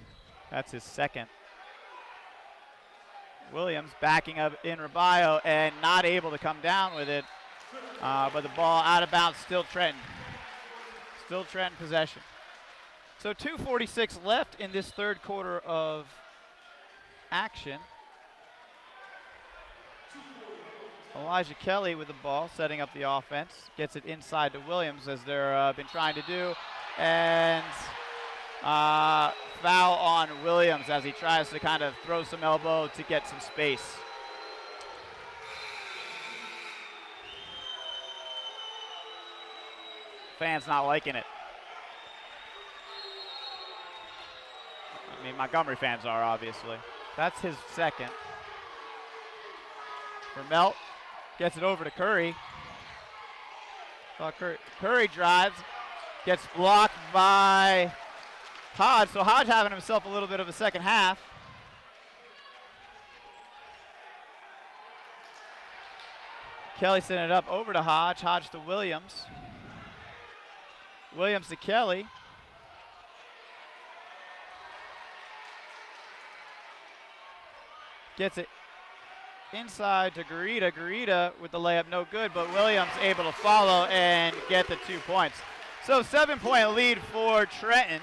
A: That's his second. Williams backing up in Ribio and not able to come down with it. But the ball out of bounds, still Trenton. Still Trenton possession. So 2:46 left in this third quarter of action. Elijah Kelly with the ball, setting up the offense. Gets it inside to Williams, as they've been trying to do. And foul on Williams as he tries to kind of throw some elbow to get some space. Fans not liking it. I mean, Montgomery fans are, obviously. That's his second. Vermelt gets it over to Curry. Curry drives, gets blocked by Hodge. So Hodge having himself a little bit of a second half. Kelly sending it up over to Hodge. Hodge to Williams. Williams to Kelly. Gets it inside to Garita. Garita with the layup, no good, but Williams able to follow and get the 2 points. So 7-point lead for Trenton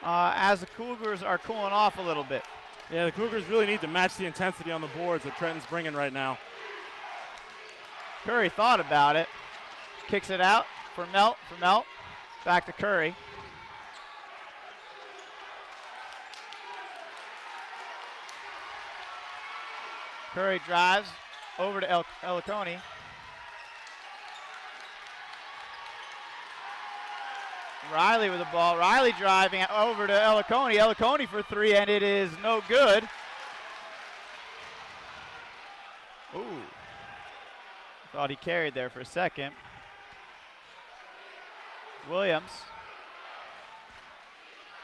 A: as the Cougars are cooling off a little bit.
B: Yeah, the Cougars really need to match the intensity on the boards that Trenton's bringing right now.
A: Curry thought about it. Kicks it out for Melt. Back to Curry. Curry drives over to Eliconi. Riley with the ball. Riley driving over to Eliconi. Eliconi for three, and it is no good. Ooh. Thought he carried there for a second. Williams.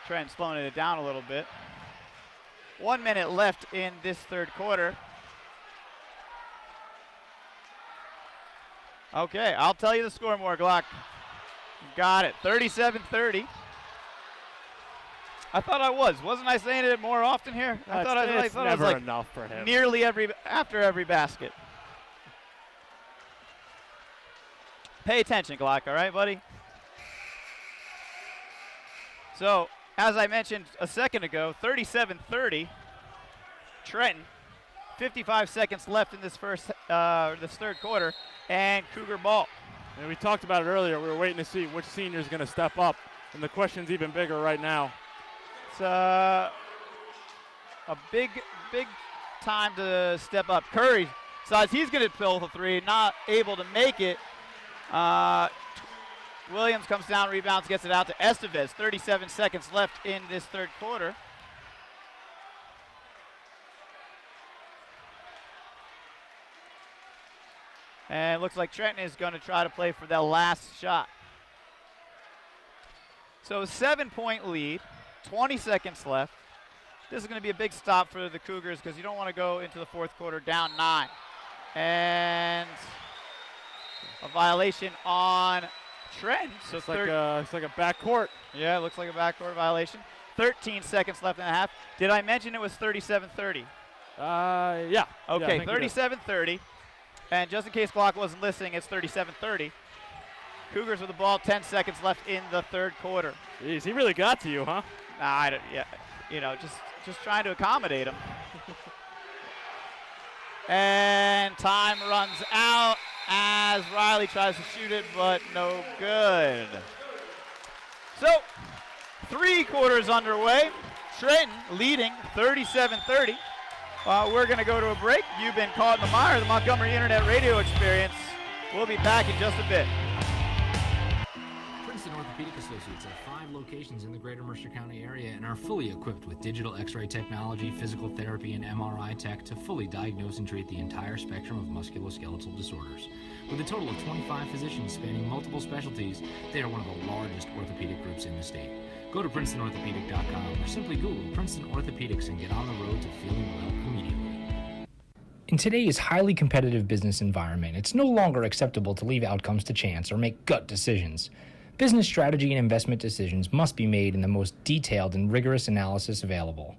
A: Trent slowing it down a little bit. 1 minute left in this third quarter. Okay, I'll tell you the score more, Glock. Got it, 37-30. I thought I wasn't I saying it more often here? I thought I was like
B: enough for him.
A: Nearly after every basket. Pay attention, Glock, all right, buddy? So, as I mentioned a second ago, 37-30, Trenton. 55 seconds left in this third quarter, and Cougar ball.
B: And we talked about it earlier. We were waiting to see which senior is going to step up, and the question's even bigger right now.
A: It's a big time to step up. Curry decides he's going to pull the three, not able to make it. Williams comes down, rebounds, gets it out to Estevez. 37 seconds left in this third quarter. And it looks like Trenton is going to try to play for the last shot. So 7-point lead, 20 seconds left. This is going to be a big stop for the Cougars because you don't want to go into the fourth quarter down 9. And a violation on Trenton. So
B: it's like a backcourt.
A: Yeah, it looks like a backcourt violation. 13 seconds left in the half. Did I mention it was 37-30?
B: Yeah.
A: Okay, 37-30. And just in case Glock wasn't listening, it's 37-30. Cougars with the ball, 10 seconds left in the third quarter.
B: Jeez, he really got to you, huh?
A: Nah, just trying to accommodate him. And time runs out as Riley tries to shoot it, but no good. So, 3 quarters underway. Trenton leading 37-30. We're going to go to a break. You've been caught in the mire, the Montgomery Internet Radio Experience. We'll be back in just a bit.
C: Princeton Orthopedic Associates have 5 locations in the greater Mercer County area and are fully equipped with digital x-ray technology, physical therapy, and MRI tech to fully diagnose and treat the entire spectrum of musculoskeletal disorders. With a total of 25 physicians spanning multiple specialties, they are one of the largest orthopedic groups in the state. Go to PrincetonOrthopedic.com or simply Google Princeton Orthopedics and get on the road to feeling well immediately. In today's highly competitive business environment, it's no longer acceptable to leave outcomes to chance or make gut decisions. Business strategy and investment decisions must be made in the most detailed and rigorous analysis available.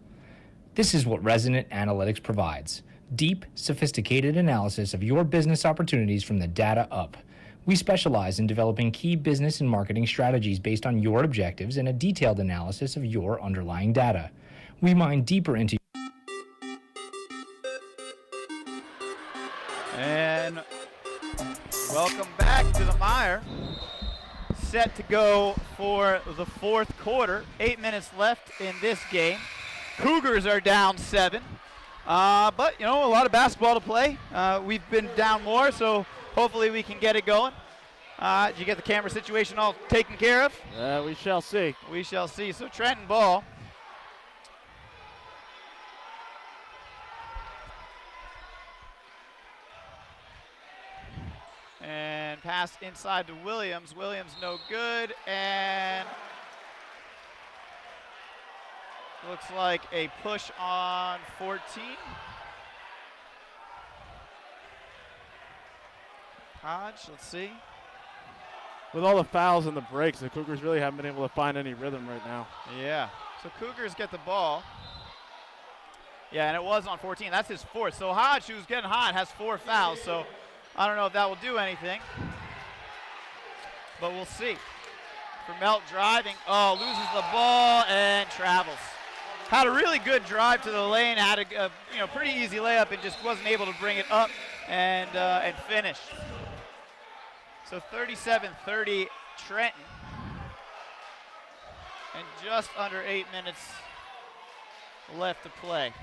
C: This is what Resonant Analytics provides. Deep, sophisticated analysis of your business opportunities from the data up. We specialize in developing key business and marketing strategies based on your objectives and a detailed analysis of your underlying data. We mine deeper into.
A: And welcome back to the mire. Set to go for the fourth quarter. 8 minutes left in this game. Cougars are down 7. But, a lot of basketball to play. We've been down more, so hopefully we can get it going. Did you get the camera situation all taken care of?
B: We shall see.
A: We shall see. So Trenton ball. And pass inside to Williams. Williams no good. And looks like a push on 14. Hodge, let's see.
B: With all the fouls and the breaks, the Cougars really haven't been able to find any rhythm right now.
A: Yeah. So Cougars get the ball. Yeah, and it was on 14. That's his 4th. So Hodge, who's getting hot, has 4 fouls. So I don't know if that will do anything. But we'll see. Vermelt driving. Oh, loses the ball and travels. Had a really good drive to the lane. Had a pretty easy layup and just wasn't able to bring it up and finish. So 37-30 Trenton. And just under 8 minutes left to play.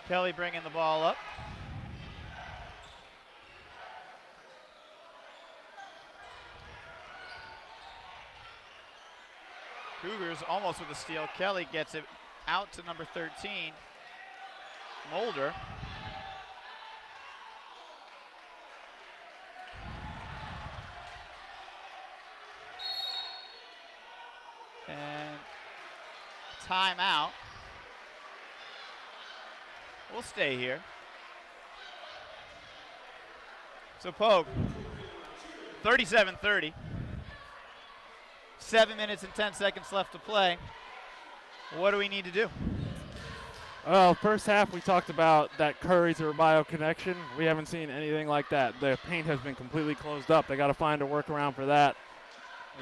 A: Kelly bringing the ball up. Cougars almost with a steal. Kelly gets it out to number 13, Mulder. And timeout. We'll stay here. So Pogue, 37-30. 7 minutes and 10 seconds left to play. What do we need to do?
B: Well, first half we talked about that Curry to Rubio connection. We haven't seen anything like that. The paint has been completely closed up. They got to find a workaround for that.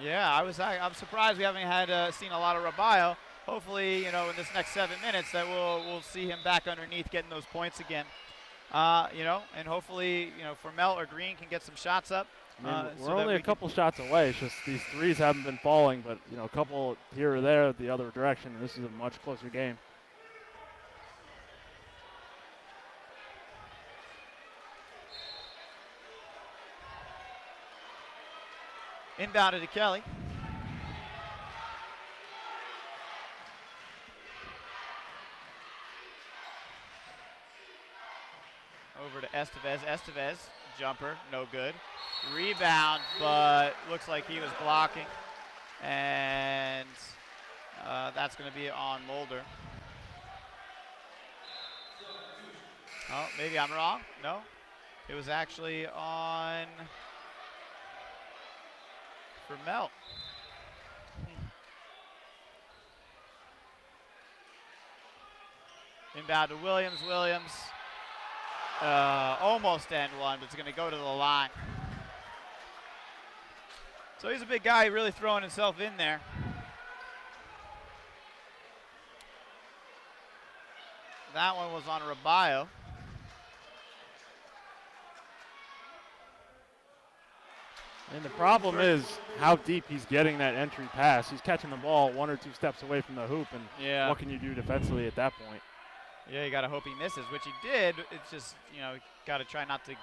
A: Yeah, I'm surprised we haven't had seen a lot of Rubio. Hopefully, in this next 7 minutes that we'll see him back underneath getting those points again. And hopefully, Formel or Green can get some shots up.
B: We're only a couple shots away. It's just these threes haven't been falling, but a couple here or there the other direction. This is a much closer game.
A: Inbounded to Kelly. Over to Estevez. Estevez, jumper, no good. Rebound, but looks like he was blocking. And that's going to be on Mulder. Oh, maybe I'm wrong. No, it was actually on for Melt. Inbound to Williams. Williams almost end one, but it's going to go to the line. So he's a big guy, really throwing himself in there. That one was on Rabayo.
B: And the problem is how deep he's getting that entry pass. He's catching the ball 1 or 2 steps away from the hoop, and what can you do defensively at that point?
A: Yeah, you got to hope he misses, which he did. It's just, got to try not to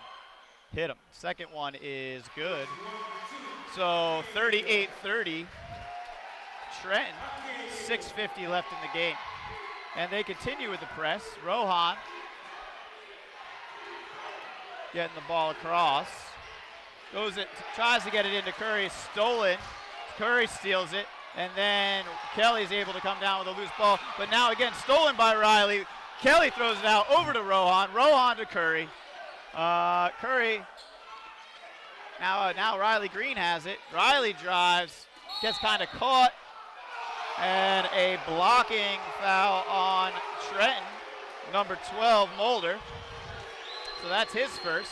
A: hit him. Second one is good. So 38-30, Trenton, 6:50 left in the game. And they continue with the press. Rohan getting the ball across. Tries to get it into Curry, stolen. Curry steals it, and then Kelly's able to come down with a loose ball. But now again, stolen by Riley. Kelly throws it out over to Rohan. Rohan to Curry. Curry. Now Riley Green has it. Riley drives, gets kind of caught, and a blocking foul on Trenton, number 12, Mulder. So that's his first.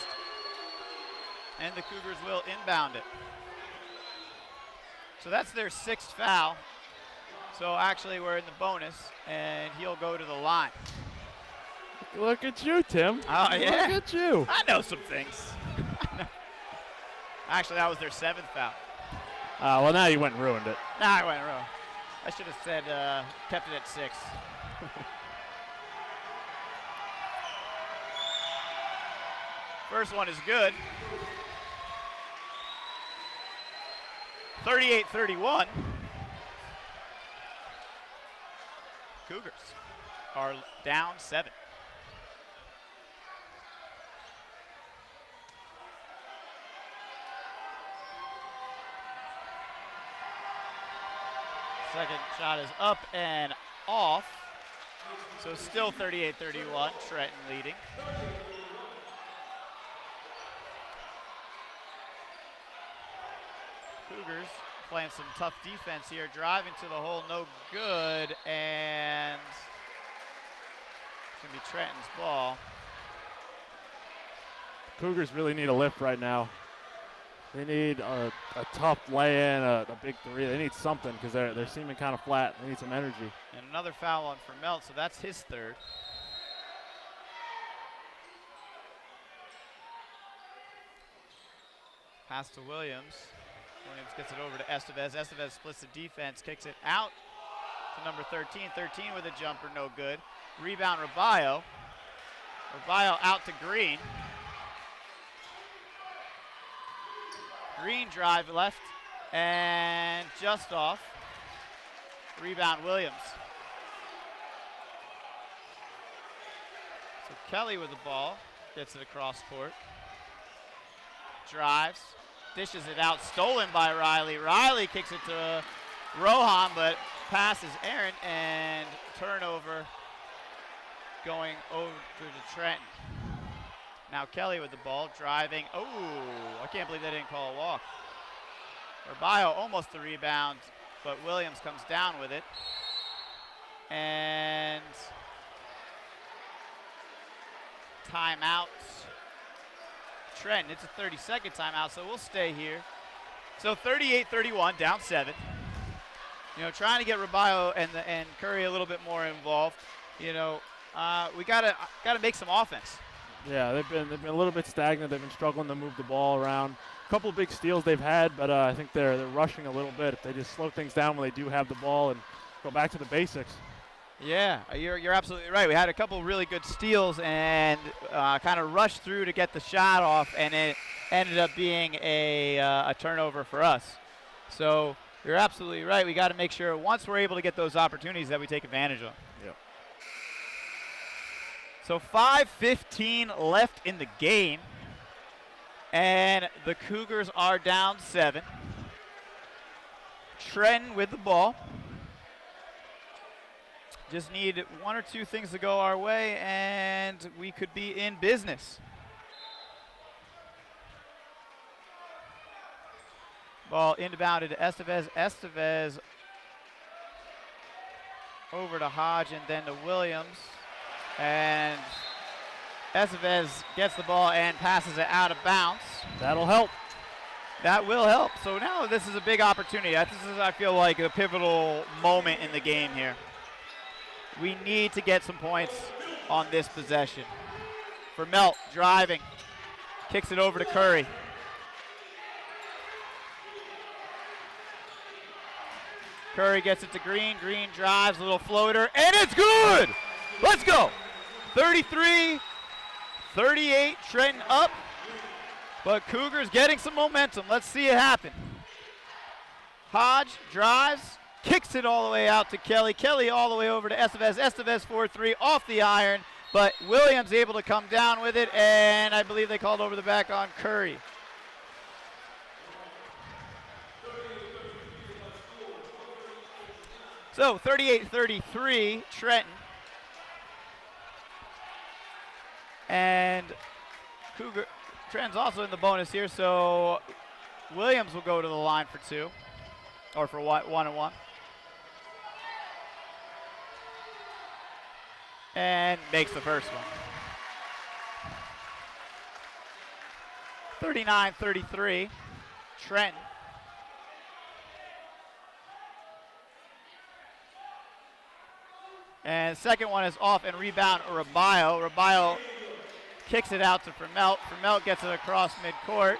A: And the Cougars will inbound it. So that's their 6th foul. So actually we're in the bonus, and he'll go to the line.
B: Look at you, Tim.
A: Oh, yeah.
B: Look at you.
A: I know some things. Actually, that was their 7th foul.
B: Well, now you went and ruined it.
A: Nah, I went wrong. I should have said, kept it at 6. First one is good. 38-31. Cougars are down 7. Second shot is up and off. So still 38-31, Trenton leading. Cougars playing some tough defense here, driving to the hole, no good, and it's going to be Trenton's ball.
B: Cougars really need a lift right now. They need a tough lay-in, a big 3. They need something because they're seeming kind of flat. They need some energy.
A: And another foul on for Melt, so that's his 3rd. Pass to Williams. Williams gets it over to Estevez. Estevez splits the defense, kicks it out to number 13. 13 with a jumper, no good. Rebound, Rabayo. Rabayo out to Green. Green drive left and just off. Rebound, Williams. So Kelly with the ball, gets it across court. Drives, dishes it out, stolen by Riley. Riley kicks it to Rohan, but passes errant, and turnover going over to Trenton. Now Kelly with the ball, driving. Oh, I can't believe they didn't call a walk. Rabayo almost the rebound, but Williams comes down with it. And timeout. Trenton, it's a 30-second timeout, so we'll stay here. So 38-31, down 7. Trying to get Rabayo and Curry a little bit more involved. We gotta make some offense.
B: Yeah, they've been a little bit stagnant. They've been struggling to move the ball around. A couple of big steals they've had, but I think they're rushing a little bit. If they just slow things down when they do have the ball and go back to the basics.
A: Yeah, you're absolutely right. We had a couple really good steals and kind of rushed through to get the shot off, and it ended up being a turnover for us. So you're absolutely right. We got to make sure once we're able to get those opportunities that we take advantage of.
B: Yep.
A: So 5:15 left in the game, and the Cougars are down 7. Trenton with the ball. Just need one or two things to go our way, and we could be in business. Ball inbounded to Estevez. Estevez over to Hodge and then to Williams. And Estevez gets the ball and passes it out of bounds.
B: That'll help.
A: That will help. So now this is a big opportunity. This is, I feel like, a pivotal moment in the game here. We need to get some points on this possession. Vermelt driving. Kicks it over to Curry. Curry gets it to Green. Green drives, a little floater, and it's good! Let's go! 33-38, Trenton up, but Cougars getting some momentum. Let's see it happen. Hodge drives, kicks it all the way out to Kelly. Kelly all the way over to Estevez. Estevez 4-3 off the iron, but Williams able to come down with it, and I believe they called over the back on Curry. So 38-33, Trenton. And Trenton's also in the bonus here, so Williams will go to the line for 2, or for 1-1. And makes the first one. 39-33, Trenton. And second one is off and rebound Rabayo. Rabayo kicks it out to Vermelt. Vermelt gets it across midcourt.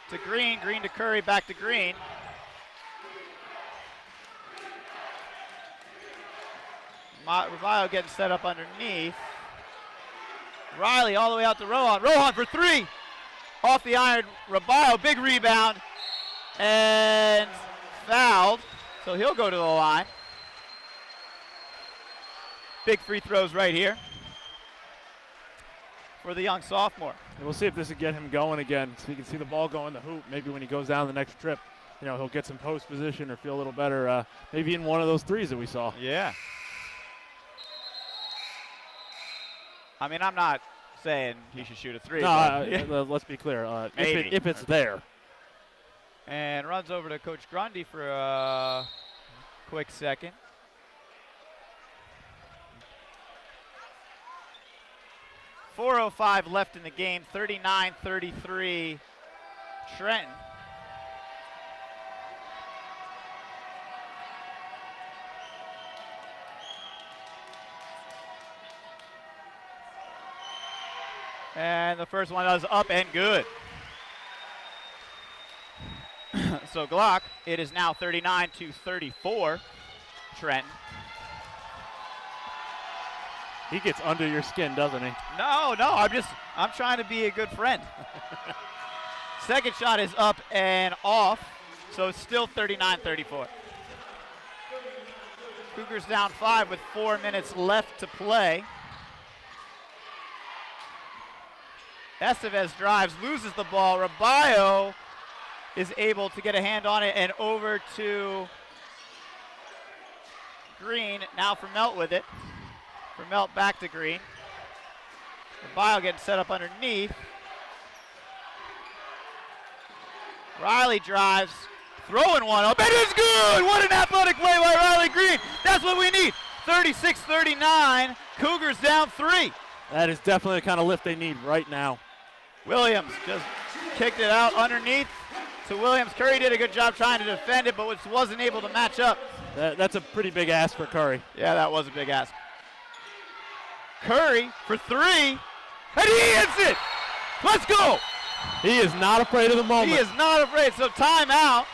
A: To Green. Green to Curry. Back to Green. Rabayo getting set up underneath. Riley all the way out to Rohan. Rohan for 3. Off the iron. Rabayo, big rebound. And fouled. So he'll go to the line. Big free throws right here for the young sophomore.
B: And we'll see if this will get him going again, so he can see the ball go in the hoop. Maybe when he goes down the next trip, he'll get some post position or feel a little better. Maybe in one of those threes that we saw.
A: Yeah. I mean, I'm not saying he should shoot a 3.
B: No, let's be clear. If it's there.
A: And runs over to Coach Grundy for a quick second. .405 left in the game, 39-33 Trenton. And the first one is up and good. So Glock, it is now 39-34 Trenton.
B: He gets under your skin, doesn't he?
A: No, I'm trying to be a good friend. Second shot is up and off, so it's still 39-34. Cougars down 5 with 4 minutes left to play. Estevez drives, loses the ball. Rabayo is able to get a hand on it and over to Green. Now Vermelt with it. Vermelt back to Green. Rabayo getting set up underneath. Riley drives, throwing one up, and it's good! What an athletic play by Riley Green. That's what we need. 36-39, Cougars down 3.
B: That is definitely the kind of lift they need right now.
A: Williams just kicked it out underneath to Williams. Curry did a good job trying to defend it, but wasn't able to match up.
B: That's a pretty big ask for Curry.
A: Yeah, that was a big ask. Curry for 3, and he hits it! Let's go!
B: He is not afraid of the moment.
A: He is not afraid, so timeout.